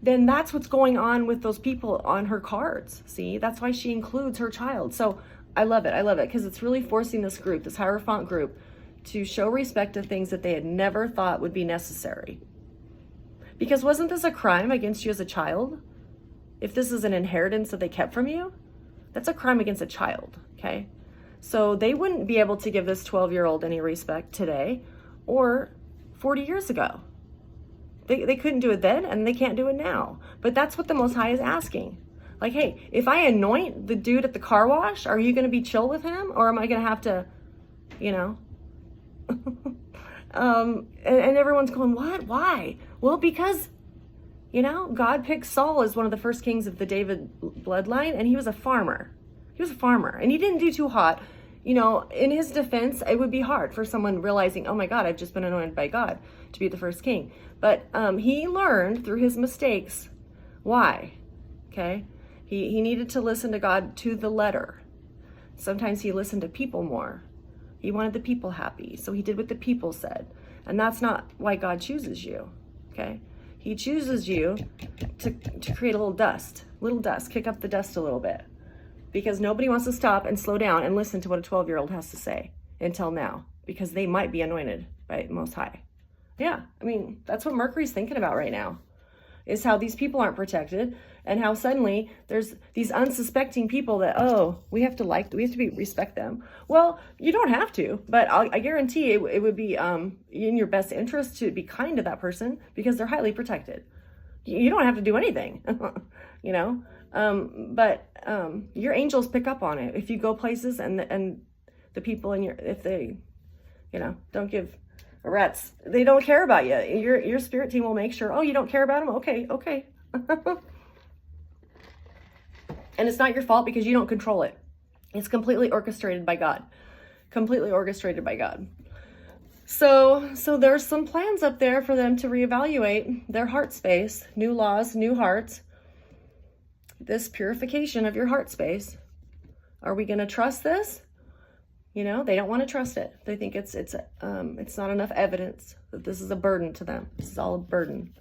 Then that's what's going on with those people on her cards. See, that's why she includes her child. So I love it. I love it because it's really forcing this group, this Hierophant group, to show respect to things that they had never thought would be necessary. Because wasn't this a crime against you as a child? If this is an inheritance that they kept from you, that's a crime against a child, okay? So they wouldn't be able to give this 12-year-old any respect today or 40 years ago. They couldn't do it then, and they can't do it now. But that's what the Most High is asking. Like, hey, if I anoint the dude at the car wash, are you going to be chill with him? Or am I going to have to, you know? And everyone's going, what? Why? Well, because, you know, God picked Saul as one of the first kings of the David bloodline, and he was a farmer. He was a farmer, and he didn't do too hot. You know, in his defense, it would be hard for someone realizing, oh my God, I've just been anointed by God to be the first king. But he learned through his mistakes why, okay? He needed to listen to God to the letter. Sometimes he listened to people more. He wanted the people happy, so he did what the people said. And that's not why God chooses you, okay? He chooses you to create a little dust, kick up the dust a little bit. Because nobody wants to stop and slow down and listen to what a 12-year-old has to say until now, because they might be anointed by Most High. Yeah, I mean, that's what Mercury's thinking about right now, is how these people aren't protected and how suddenly there's these unsuspecting people that, oh, we have to respect them. Well, you don't have to, but I guarantee it would be in your best interest to be kind to that person because they're highly protected. You don't have to do anything, you know? But your angels pick up on it. If you go places and the people if they, you know, don't give a rat's, they don't care about you. Your spirit team will make sure, oh, you don't care about them? Okay. And it's not your fault because you don't control it. It's completely orchestrated by God. So there's some plans up there for them to reevaluate their heart space, new laws, new hearts. This purification of your heart space. Are we going to trust this? You know, they don't want to trust it. They think it's not enough evidence that this is a burden to them. This is all a burden.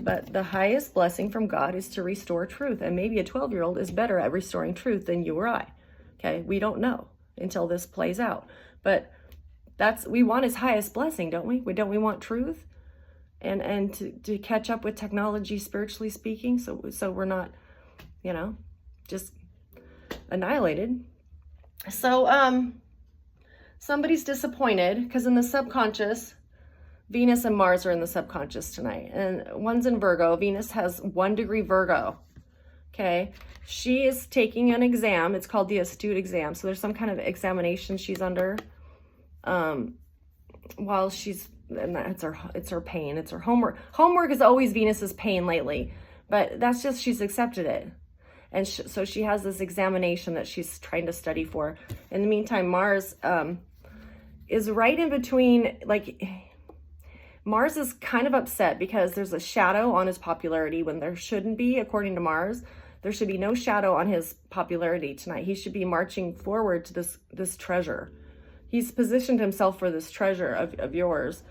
But the highest blessing from God is to restore truth. And maybe a 12-year-old is better at restoring truth than you or I. Okay, we don't know until this plays out. But we want his highest blessing, don't we? Don't we want truth? And to catch up with technology, spiritually speaking, so we're not, you know, just annihilated. So somebody's disappointed because in the subconscious, Venus and Mars are in the subconscious tonight, and one's in Virgo. Venus has 1 degree Virgo. Okay, she is taking an exam. It's called the Astute exam. So there's some kind of examination she's under. While she's, and it's her pain, it's her homework. Homework is always Venus's pain lately, but that's just, she's accepted it. And so she has this examination that she's trying to study for. In the meantime, Mars is right in between, like, Mars is kind of upset because there's a shadow on his popularity when there shouldn't be, according to Mars. There should be no shadow on his popularity tonight. He should be marching forward to this treasure. He's positioned himself for this treasure of yours.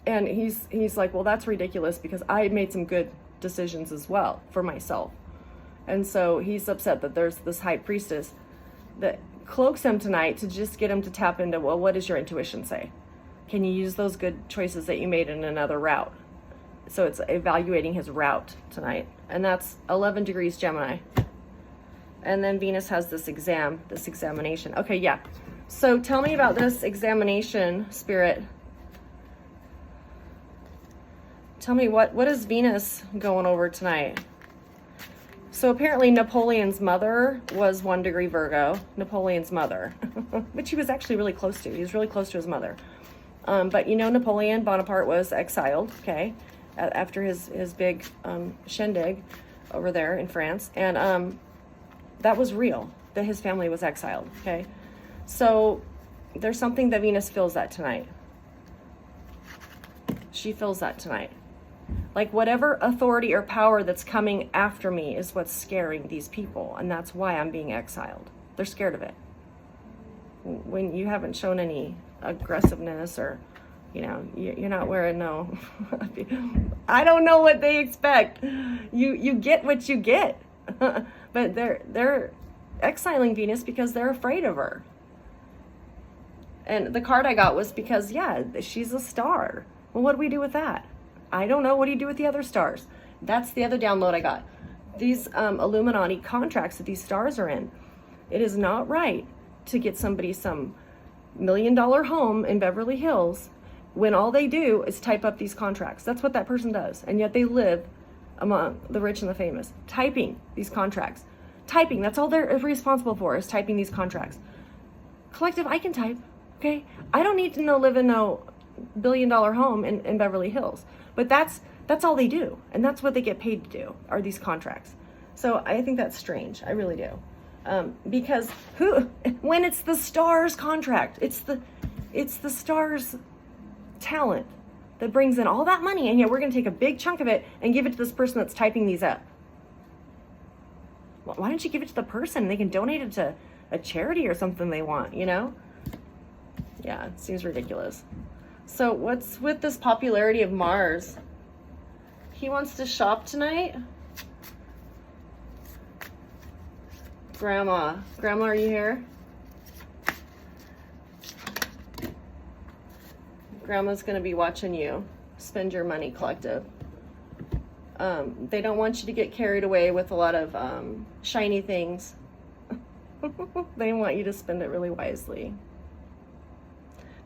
And he's like, well, that's ridiculous because I made some good decisions as well for myself. And so he's upset that there's this high priestess that cloaks him tonight to just get him to tap into, well, what does your intuition say? Can you use those good choices that you made in another route? So it's evaluating his route tonight. And that's 11 degrees Gemini. And then Venus has this examination. Okay, yeah. So tell me about this examination, Spirit. Tell me, what is Venus going over tonight? So apparently Napoleon's mother was 1 degree Virgo. Napoleon's mother. Which he was actually really close to. He was really close to his mother. But you know, Napoleon Bonaparte was exiled, okay, after his big shindig over there in France. And that was real, that his family was exiled, okay? So there's something that Venus feels that tonight. She feels that tonight. Like whatever authority or power that's coming after me is what's scaring these people. And that's why I'm being exiled. They're scared of it. When you haven't shown any aggressiveness or, you know, you're not wearing no, I don't know what they expect. You get what you get. But they're exiling Venus because they're afraid of her. And the card I got was because, yeah, she's a star. Well, what do we do with that? I don't know. What do you do with the other stars? That's the other download I got. These Illuminati contracts that these stars are in. It is not right to get somebody some $1 million home in Beverly Hills when all they do is type up these contracts. That's what that person does. And yet they live among the rich and the famous, typing these contracts. Typing, that's all they're responsible for, is typing these contracts. Collective, I can type, okay? I don't need to live in no $1 billion home in Beverly Hills. But that's all they do. And that's what they get paid to do, are these contracts. So I think that's strange. I really do. Because when it's the stars contract, it's the stars talent that brings in all that money, and yet we're going to take a big chunk of it and give it to this person that's typing these up. Why don't you give it to the person? They can donate it to a charity or something they want, you know? Yeah, it seems ridiculous. So what's with this popularity of Mars? He wants to shop tonight? Grandma, are you here? Grandma's going to be watching you spend your money, collective. They don't want you to get carried away with a lot of shiny things. They want you to spend it really wisely.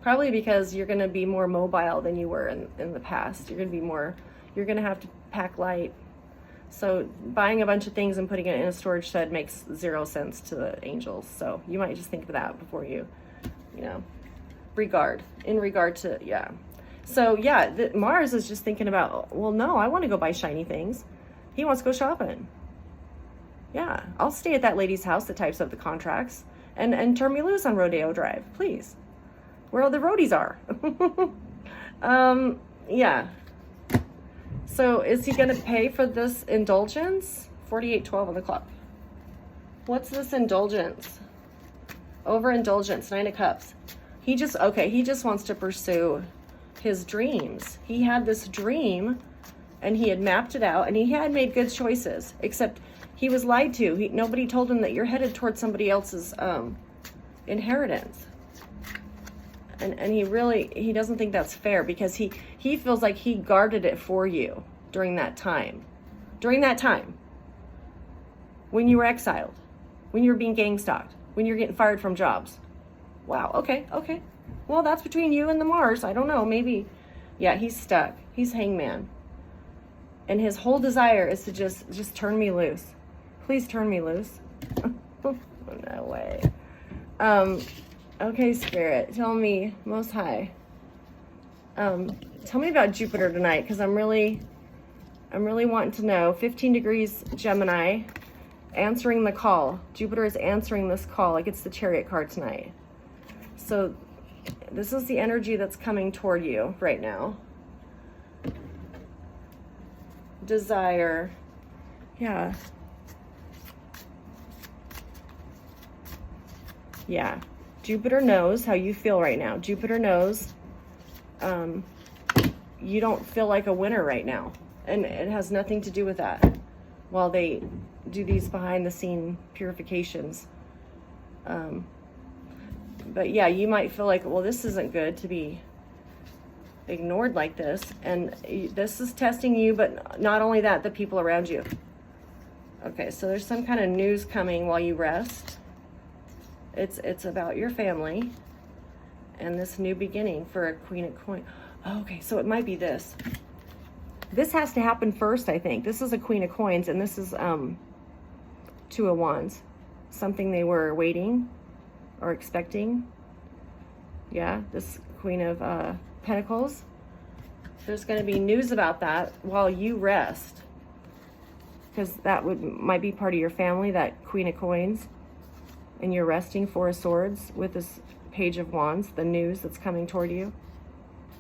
Probably because you're going to be more mobile than you were in the past. You're going to have to pack light. So buying a bunch of things and putting it in a storage shed makes 0 sense to the angels. So you might just think of that before you know, in regard to, yeah. So yeah, Mars is just thinking about, well, no, I want to go buy shiny things. He wants to go shopping. Yeah, I'll stay at that lady's house that types up the contracts and turn me loose on Rodeo Drive, please. Where all the roadies are. Yeah. So is he going to pay for this indulgence? 4812 on the clock. What's this indulgence? Overindulgence, 9 of Cups. He just wants to pursue his dreams. He had this dream and he had mapped it out and he had made good choices, except he was lied to. Nobody told him that you're headed towards somebody else's inheritance. And he doesn't think that's fair because he feels like he guarded it for you during that time. During that time. When you were exiled. When you were being gang stalked. When you're getting fired from jobs. Wow, okay. Well, that's between you and the Mars. I don't know, maybe. Yeah, he's stuck. He's hangman. And his whole desire is to just turn me loose. Please turn me loose. No way. Okay, Spirit, tell me, Most High. Tell me about Jupiter tonight, because I'm really wanting to know. 15 degrees Gemini, answering the call. Jupiter is answering this call. Like it's the Chariot card tonight. So this is the energy that's coming toward you right now. Desire. Yeah. Yeah. Jupiter knows how you feel right now. Jupiter knows you don't feel like a winner right now. And it has nothing to do with that. While they do these behind the scene purifications. But yeah, you might feel like, well, this isn't good to be ignored like this. And this is testing you, but not only that, the people around you. Okay, so there's some kind of news coming while you rest. It's about your family and this new beginning for a Queen of Coins. Okay, so it might be this. This has to happen first, I think. This is a Queen of Coins, and this is Two of Wands. Something they were waiting or expecting. Yeah, this Queen of Pentacles. There's going to be news about that while you rest. Because that might be part of your family, that Queen of Coins. And you're resting, Four of Swords, with this Page of Wands, the news that's coming toward you.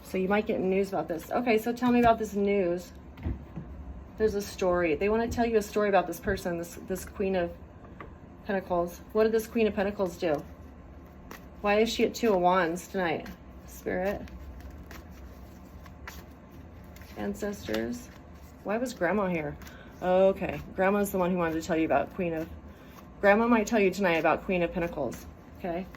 So you might get news about this. Okay, so tell me about this news. There's a story. They want to tell you a story about this person, this Queen of Pentacles. What did this Queen of Pentacles do? Why is she at Two of Wands tonight? Spirit. Ancestors. Why was Grandma here? Okay, Grandma's the one who wanted to tell you about Queen of... Grandma might tell you tonight about Queen of Pentacles, okay?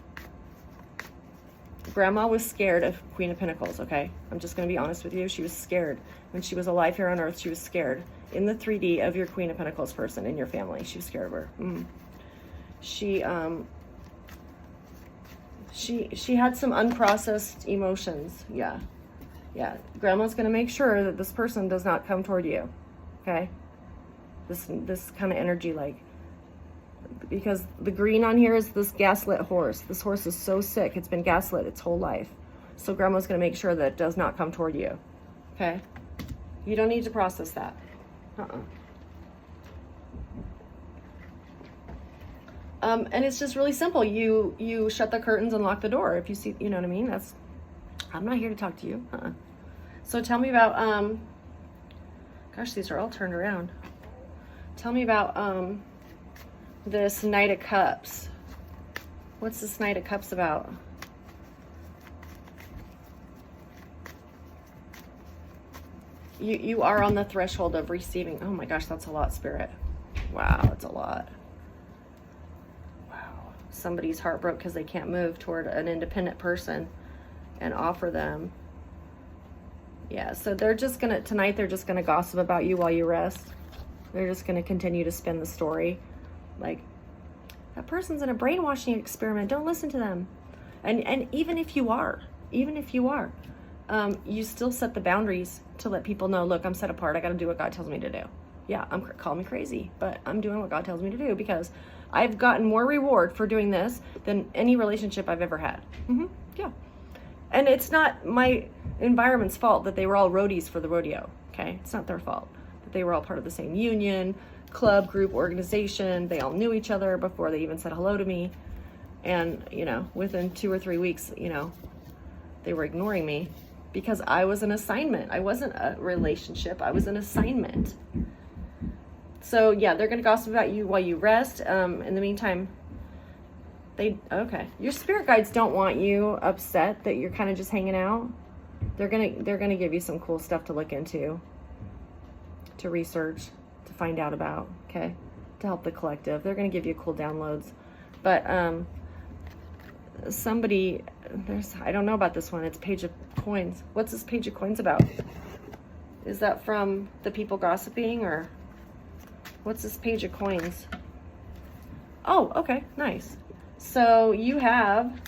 Grandma was scared of Queen of Pentacles, okay? I'm just going to be honest with you. She was scared. When she was alive here on Earth, she was scared. In the 3D of your Queen of Pentacles person in your family, she was scared of her. She had some unprocessed emotions. Yeah. Grandma's going to make sure that this person does not come toward you, okay? This kind of energy, like, because the green on here is this gaslit horse. This horse is so sick. It's been gaslit its whole life. So Grandma's going to make sure that it does not come toward you. Okay? You don't need to process that. And it's just really simple. You shut the curtains and lock the door. If you see, you know what I mean? I'm not here to talk to you. So tell me about, gosh, these are all turned around. Tell me about, this Knight of Cups. What's this Knight of Cups about? You are on the threshold of receiving. Oh my gosh, that's a lot, Spirit. Wow, that's a lot. Wow. Somebody's heart broke because they can't move toward an independent person and offer them. Yeah, so they're just gonna, tonight they're just gonna gossip about you while you rest. They're just gonna continue to spin the story. Like, that person's in a brainwashing experiment. Don't listen to them. And even if you are, you still set the boundaries to let people know, look, I'm set apart. I got to do what God tells me to do. Yeah, call me crazy, but I'm doing what God tells me to do because I've gotten more reward for doing this than any relationship I've ever had. Yeah. And it's not my environment's fault that they were all roadies for the rodeo. Okay. It's not their fault that they were all part of the same union, club, group, organization. They all knew each other before they even said hello to me. And, within 2 or 3 weeks, they were ignoring me because I was an assignment. I wasn't a relationship. I was an assignment. So yeah, they're going to gossip about you while you rest. In the meantime, your spirit guides don't want you upset that you're kind of just hanging out. They're going to give you some cool stuff to look into, to research, to find out about, okay, to help the collective. They're going to give you cool downloads. But I don't know about this one. It's Page of Coins. What's this Page of Coins about? Is that from the people gossiping, or what's this Page of Coins? Oh, okay, nice. So you have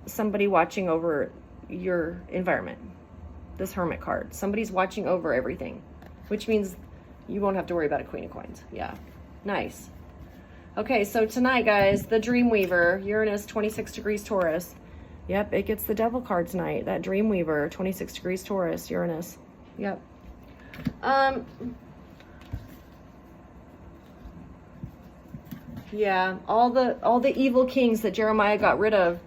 somebody watching over your environment. This Hermit card. Somebody's watching over everything, which means you won't have to worry about a Queen of Coins. Yeah, nice. Okay, so tonight, guys, the Dreamweaver, Uranus, 26 degrees Taurus. Yep, it gets the Devil card tonight. That Dreamweaver, 26 degrees Taurus, Uranus. Yep. Yeah, all the evil kings that Jeremiah got rid of,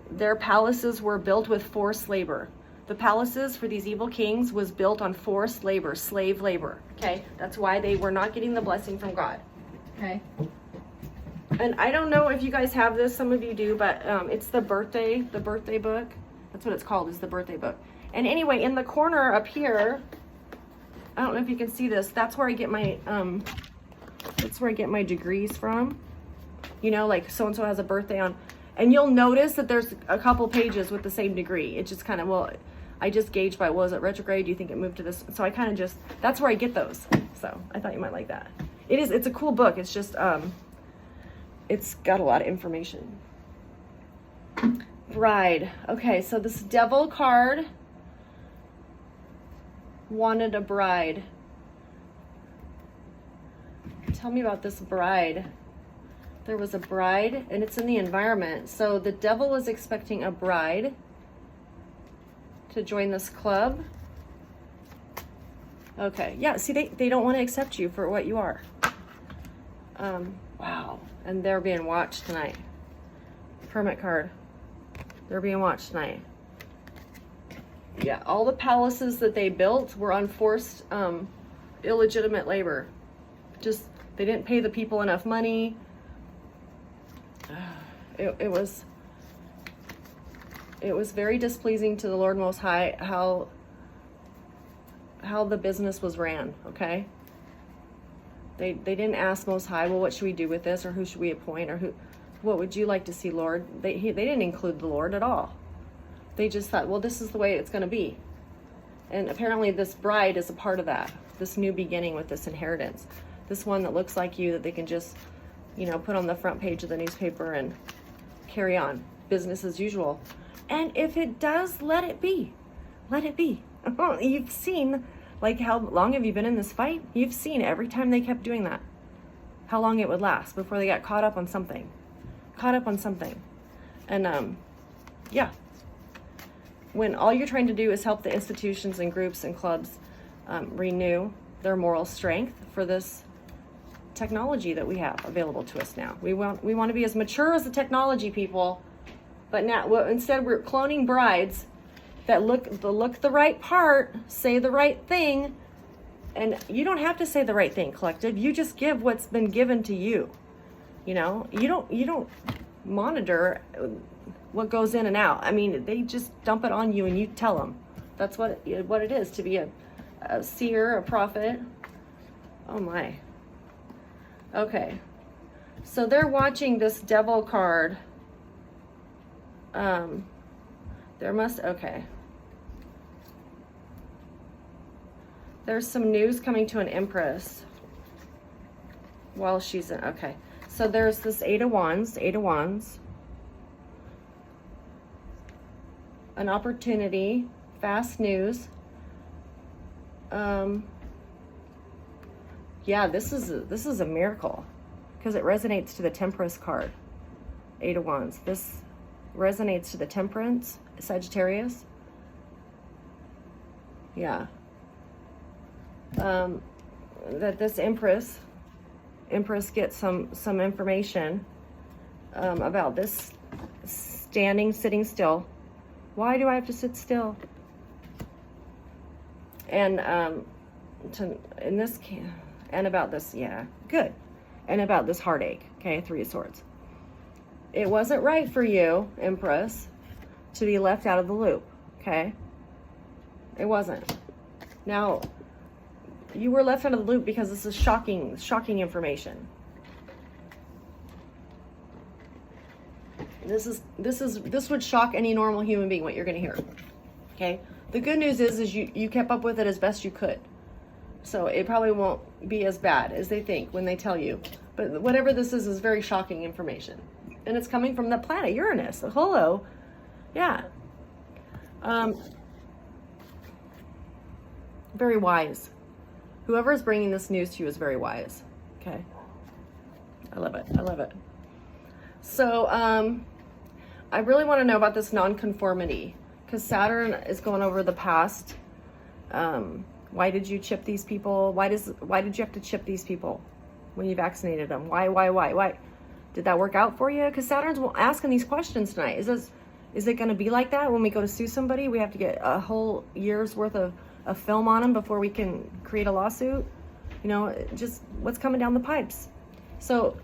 their palaces were built with forced labor. The palaces for these evil kings was built on forced labor, slave labor. Okay, that's why they were not getting the blessing from God. Okay. And I don't know if you guys have this, some of you do, but it's the birthday book. That's what it's called, is the birthday book. And anyway, in the corner up here, I don't know if you can see this. That's where I get my degrees from. You know, like so-and-so has a birthday on. And you'll notice that there's a couple pages with the same degree. It just kind of, well, I just gauge by, was it retrograde? Do you think it moved to this? So I kind of just, that's where I get those. So I thought you might like that. It's a cool book. It's just, it's got a lot of information. Bride. Okay, so this devil card wanted a bride. Tell me about this bride. There was a bride, and it's in the environment. So the devil is expecting a bride to join this club. Okay, yeah, see, they don't want to accept you for what you are. Wow, and they're being watched tonight. Hermit card. They're being watched tonight. Yeah, all the palaces that they built were on forced, illegitimate labor. Just, they didn't pay the people enough money. It was very displeasing to the Lord Most High how the business was ran, okay? They didn't ask Most High, well, what should we do with this, or who should we appoint, or what would you like to see, Lord? They didn't include the Lord at all. They just thought, well, this is the way it's going to be. And apparently this bride is a part of that, this new beginning with this inheritance. This one that looks like you, that they can just, you know, put on the front page of the newspaper and carry on. Business as usual. And if it does, let it be. Let it be. You've seen, like, how long have you been in this fight? You've seen every time they kept doing that, how long it would last before they got caught up on something. And, yeah. When all you're trying to do is help the institutions and groups and clubs renew their moral strength for this technology that we have available to us now. We want to be as mature as the technology, people, but now, well, instead we're cloning brides that look the right part, say the right thing, and you don't have to say the right thing, collective. You just give what's been given to you. You know, you don't monitor what goes in and out. I mean, they just dump it on you and you tell them. That's what it is to be a seer, a prophet. Oh my. Okay, so they're watching this devil card. Okay. There's some news coming to an empress while she's in, okay. So there's this Eight of Wands. An opportunity, fast news. Yeah, this is a miracle because it resonates to the Temperance card. Eight of Wands. This resonates to the Temperance, Sagittarius. Yeah. That this Empress gets some information about this sitting still. Why do I have to sit still? And and about this, yeah, good. And about this heartache, okay, Three of Swords. It wasn't right for you, Empress, to be left out of the loop, okay? It wasn't. Now, you were left out of the loop because this is shocking information. This would shock any normal human being, what you're gonna hear, okay? The good news is you kept up with it as best you could. So it probably won't be as bad as they think when they tell you. But whatever this is very shocking information. And it's coming from the planet Uranus. Hello. Yeah. Very wise. Whoever is bringing this news to you is very wise. Okay. I love it. So I really want to know about this nonconformity, because Saturn is going over the past. Why did you chip these people? Why did you have to chip these people when you vaccinated them? Why? Did that work out for you? Because Saturn's asking these questions tonight. Is it going to be like that when we go to sue somebody? We have to get a whole year's worth of film on them before we can create a lawsuit? You know, just what's coming down the pipes. So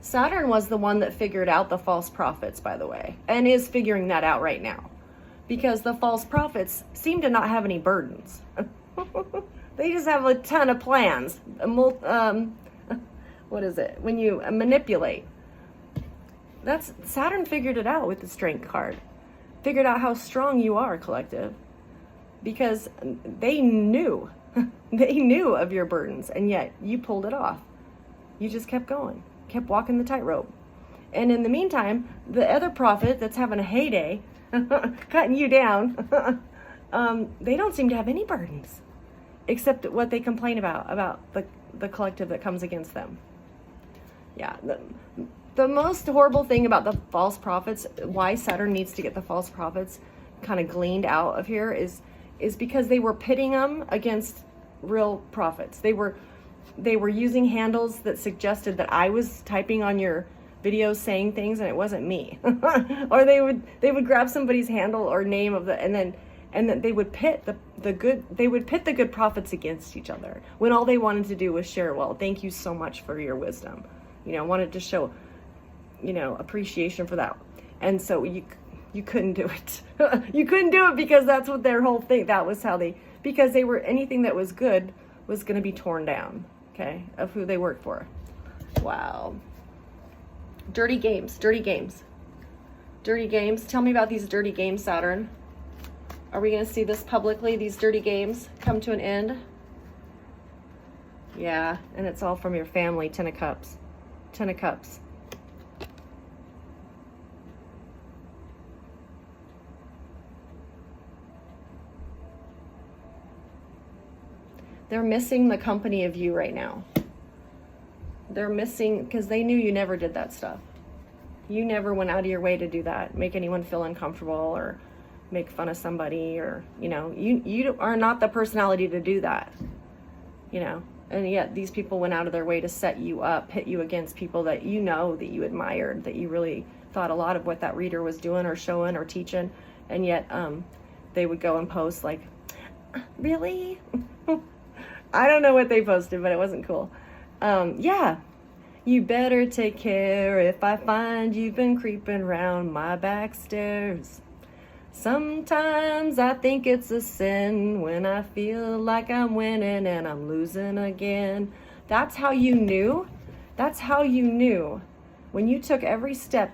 Saturn was the one that figured out the false prophets, by the way, and is figuring that out right now. because the false prophets seem to not have any burdens. They just have a ton of plans. What is it? When you manipulate. That's Saturn figured it out with the Strength card. Figured out how strong you are, collective. Because they knew. They knew of your burdens, and yet you pulled it off. You just kept going. Kept walking the tightrope. And in the meantime, the other prophet that's having a heyday, cutting you down, they don't seem to have any burdens. Except what they complain about the collective that comes against them. Yeah, the most horrible thing about the false prophets, why Saturn needs to get the false prophets kind of gleaned out of here is because they were pitting them against real prophets. They were using handles that suggested that I was typing on your videos saying things and it wasn't me. Or they would grab somebody's handle or name of and then they would pit the good prophets against each other when all they wanted to do was share, well, thank you so much for your wisdom. Wanted to show, appreciation for that. And so you couldn't do it. You couldn't do it because that's what their whole thing, that was how because they were, anything that was good was going to be torn down, okay, of who they worked for. Wow. Dirty games. Tell me about these dirty games, Saturn. Are we going to see this publicly, these dirty games come to an end? Yeah, and it's all from your family. 10 of Cups. They're missing the company of you right now. They're missing, because they knew you never did that stuff. You never went out of your way to do that, make anyone feel uncomfortable or make fun of somebody, or you are not the personality to do that, and yet these people went out of their way to set you up, pit you against people that that you admired, that you really thought a lot of what that reader was doing or showing or teaching, and yet they would go and post like, really? I don't know what they posted, but it wasn't cool. Yeah, you better take care if I find you've been creeping around my back stairs. Sometimes I think it's a sin when I feel like I'm winning and I'm losing again. That's how you knew. That's how you knew when you took every step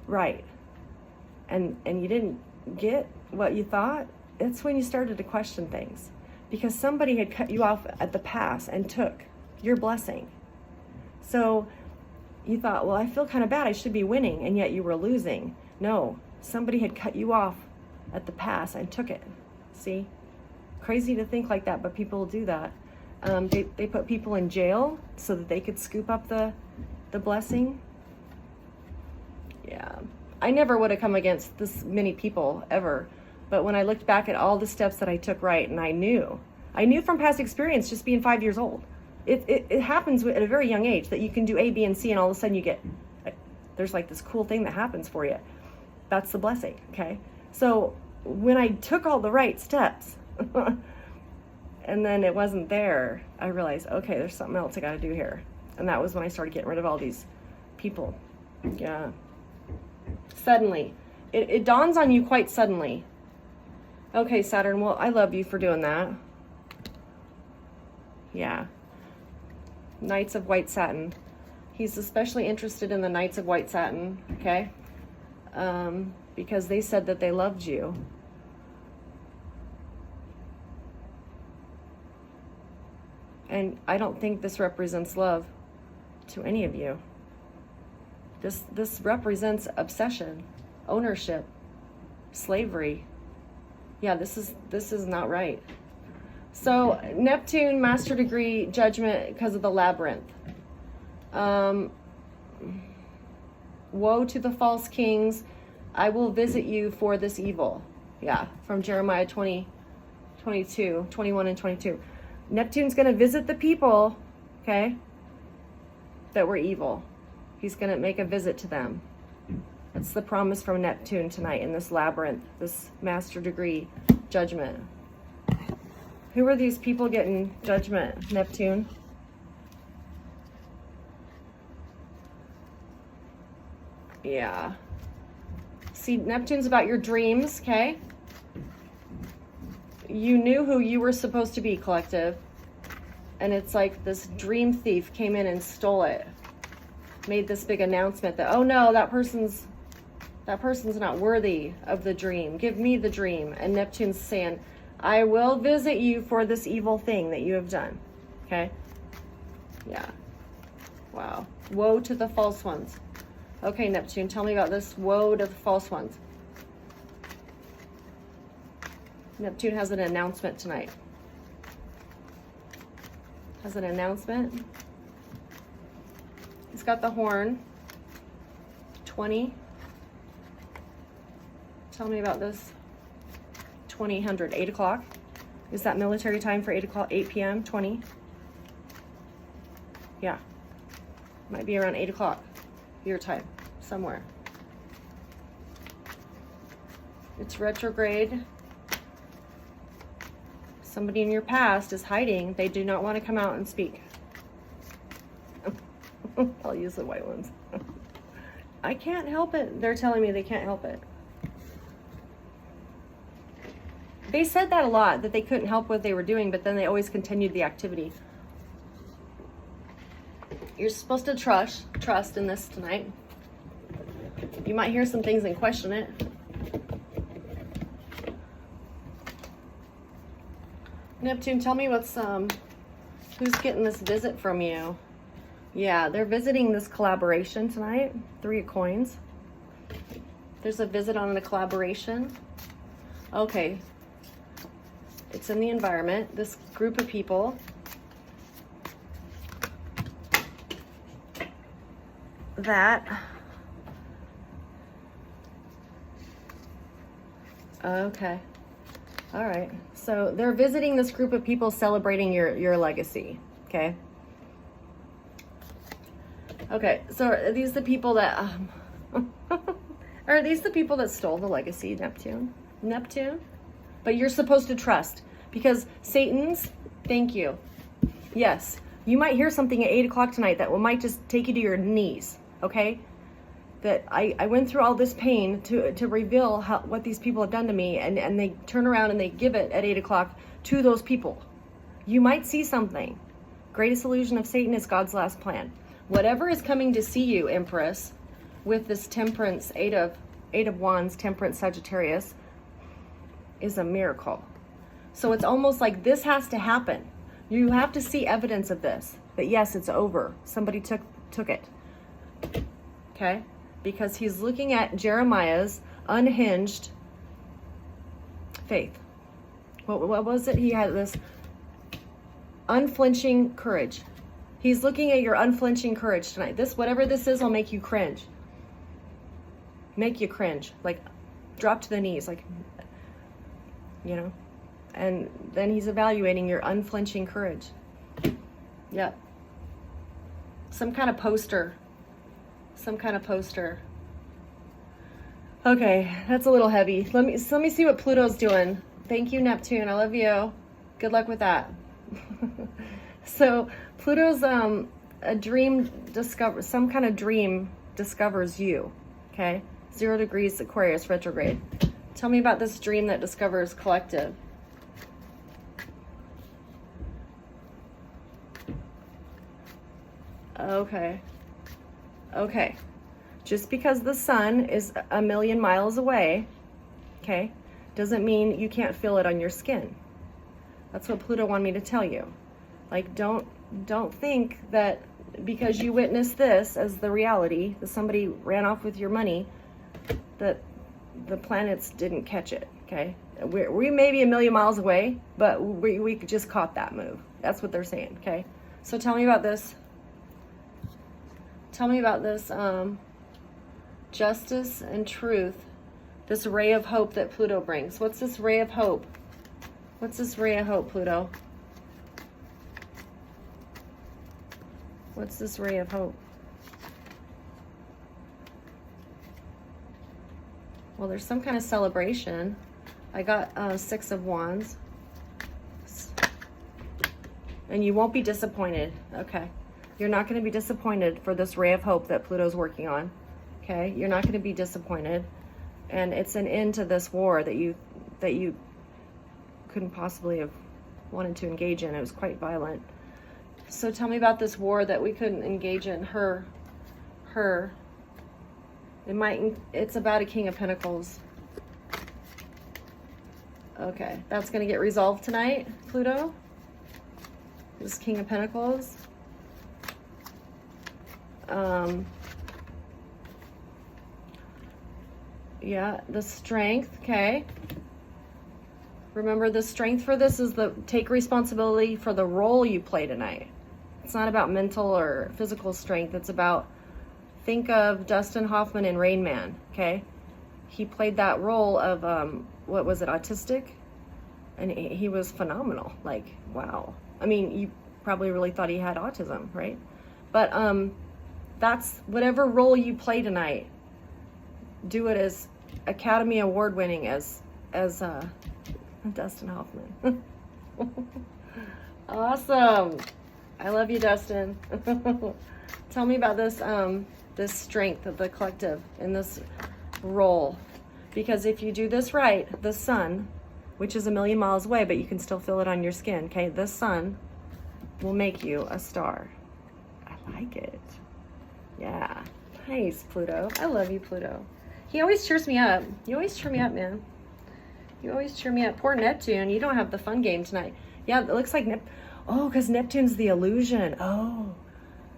right and you didn't get what you thought. That's when you started to question things, because somebody had cut you off at the pass and took your blessing. So you thought, well, I feel kind of bad. I should be winning, and yet you were losing. No. Somebody had cut you off at the pass and took it. See? Crazy to think like that, but people will do that. They put people in jail so that they could scoop up the blessing. Yeah. I never would have come against this many people ever. But when I looked back at all the steps that I took right, and I knew from past experience, just being 5 years old, it happens at a very young age that you can do A, B, and C, and all of a sudden there's like this cool thing that happens for you. That's the blessing, okay? So when I took all the right steps and then it wasn't there, I realized, okay, there's something else I got to do here. And that was when I started getting rid of all these people. Yeah. Suddenly. It dawns on you quite suddenly. Okay, Saturn, well, I love you for doing that. Yeah. Knights of White Satin. He's especially interested in the Knights of White Satin, okay? Because they said that they loved you. And I don't think this represents love to any of you. This represents obsession, ownership, slavery. Yeah, this is not right. So Neptune, master degree, judgment because of the labyrinth. Woe to the false kings, I will visit you for this evil. Yeah, from Jeremiah 21 and 22. Neptune's going to visit the people, okay, that were evil. He's going to make a visit to them. That's the promise from Neptune tonight in this labyrinth, this master degree judgment. Who are these people getting judgment, Neptune? Yeah. See, Neptune's about your dreams, okay? you knew who you were supposed to be, collective. And it's like this dream thief came in and stole it. Made this big announcement that, oh no, that person's not worthy of the dream. Give me the dream. And Neptune's saying, I will visit you for this evil thing that you have done. Okay? Yeah. Wow. Woe to the false ones. Okay, Neptune, tell me about this woe to the false ones. Neptune has an announcement tonight. Has an announcement. He's got the horn. 20. Tell me about this. 2000, 8 o'clock. Is that military time for 8 o'clock, 8 p.m., 20? Yeah. Might be around 8 o'clock, your time, somewhere. It's retrograde. Somebody in your past is hiding. They do not want to come out and speak. I'll use the white ones. I can't help it. They're telling me they can't help it. They said that a lot, that they couldn't help what they were doing, but then they always continued the activity. You're supposed to trust in this tonight. You might hear some things and question it. Neptune, tell me who's getting this visit from you? Yeah, they're visiting this collaboration tonight. 3 of coins. There's a visit on the collaboration. Okay. It's in the environment. This group of people. Okay. All right. So they're visiting this group of people celebrating your legacy. Okay. Okay. So are these the people that are these the people that stole the legacy, Neptune? But you're supposed to trust, because Satan's, thank you. Yes. You might hear something at 8 o'clock tonight that might just take you to your knees. Okay. That I went through all this pain to reveal what these people have done to me, and they turn around and they give it at 8 o'clock to those people. You might see something. Greatest illusion of Satan is God's last plan. Whatever is coming to see you, Empress, with this temperance, eight of wands, temperance, Sagittarius, is a miracle. So it's almost like this has to happen. You have to see evidence of this, that yes, it's over. Somebody took it. Okay? Because he's looking at Jeremiah's unhinged faith. What was it? He had this unflinching courage. He's looking at your unflinching courage tonight. Whatever this is, will make you cringe. Make you cringe. Like, drop to the knees. Like, you know. And then he's evaluating your unflinching courage. Yep. Some kind of poster. Okay, that's a little heavy. Let me see what Pluto's doing. Thank you, Neptune. I love you. Good luck with that. So Pluto's a dream some kind of dream discovers you. Okay, 0 degrees Aquarius retrograde. Tell me about this dream that discovers collective. Okay. Just because the sun is a million miles away, okay, doesn't mean you can't feel it on your skin. That's what Pluto wanted me to tell you. Like, don't think that because you witnessed this as the reality, that somebody ran off with your money, that the planets didn't catch it, okay? We may be a million miles away, but we just caught that move. That's what they're saying, okay? So tell me about this. Tell me about this justice and truth, this ray of hope that Pluto brings. What's this ray of hope? What's this ray of hope, Pluto? What's this ray of hope? Well, there's some kind of celebration. I got 6 of wands. And you won't be disappointed. Okay. You're not going to be disappointed for this ray of hope that Pluto's working on. Okay? You're not going to be disappointed. And it's an end to this war that you couldn't possibly have wanted to engage in. It was quite violent. So tell me about this war that we couldn't engage in. It's about a King of Pentacles. Okay, that's going to get resolved tonight, Pluto. This King of Pentacles. Yeah, the strength, okay. Remember, the strength for this is take responsibility for the role you play tonight. It's not about mental or physical strength. It's about, think of Dustin Hoffman in Rain Man, okay? He played that role of, what was it, autistic? And he was phenomenal. Like, wow. I mean, you probably really thought he had autism, right? But that's whatever role you play tonight, do it as Academy Award winning as Dustin Hoffman. Awesome. I love you, Dustin. Tell me about this this strength of the collective in this role. Because if you do this right, the sun, which is 1,000,000 miles away, but you can still feel it on your skin, okay? The sun will make you a star. I like it. Yeah. Nice, Pluto. I love you, Pluto. He always cheers me up. You always cheer me up, man. You always cheer me up. Poor Neptune. You don't have the fun game tonight. Yeah, it looks like oh, because Neptune's the illusion. Oh,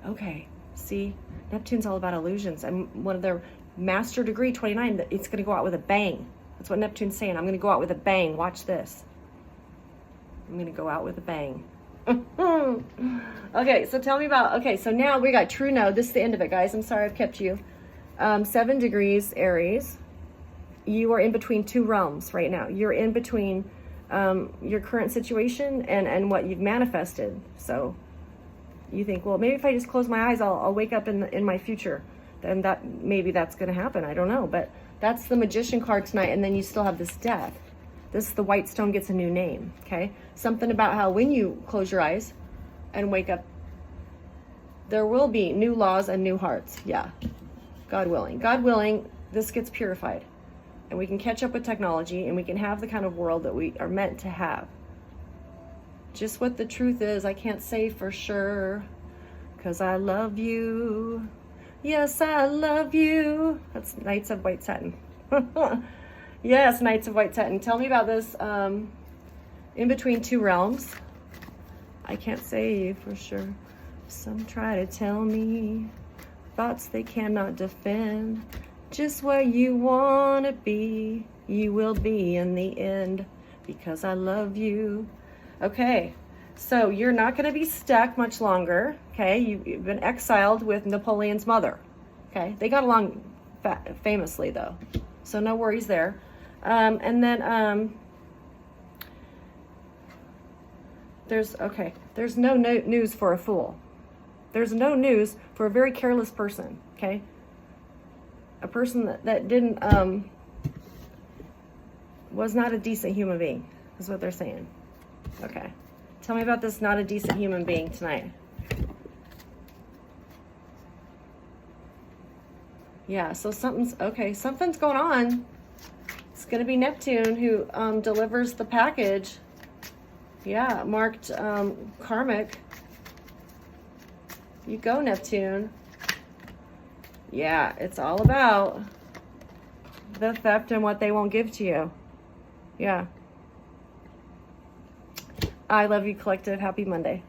okay. See, Neptune's all about illusions. And one of their master degree, 29, it's going to go out with a bang. That's what Neptune's saying. I'm going to go out with a bang. Watch this. I'm going to go out with a bang. Okay, so tell me about, okay, so now we got true no. This is the end of it, guys. I'm sorry I've kept you. 7 degrees Aries. You are in between two realms right now. You're in between your current situation and what you've manifested. So you think, well, maybe if I just close my eyes, I'll wake up in my future. Then maybe that's going to happen. I don't know. But that's the Magician card tonight. And then you still have this Death. The white stone gets a new name, okay? Something about how when you close your eyes and wake up, there will be new laws and new hearts. Yeah, God willing. God willing, this gets purified. And we can catch up with technology and we can have the kind of world that we are meant to have. Just what the truth is, I can't say for sure, because I love you. Yes, I love you. That's Knights of White Satin. Yes, Knights of White Satin. Tell me about this in between two realms. I can't say for sure. Some try to tell me thoughts they cannot defend. Just where you want to be, you will be in the end, because I love you. Okay, so you're not going to be stuck much longer. Okay, you've been exiled with Napoleon's mother. Okay, they got along famously though, so no worries there. And then there's no news for a fool. There's no news for a very careless person. Okay, a person that didn't was not a decent human being is what they're saying. Okay, tell me about this not a decent human being tonight. Yeah, so something's going on. It's going to be Neptune who delivers the package. Yeah, marked karmic. You go, Neptune. Yeah, it's all about the theft and what they won't give to you. Yeah. I love you, collective. Happy Monday.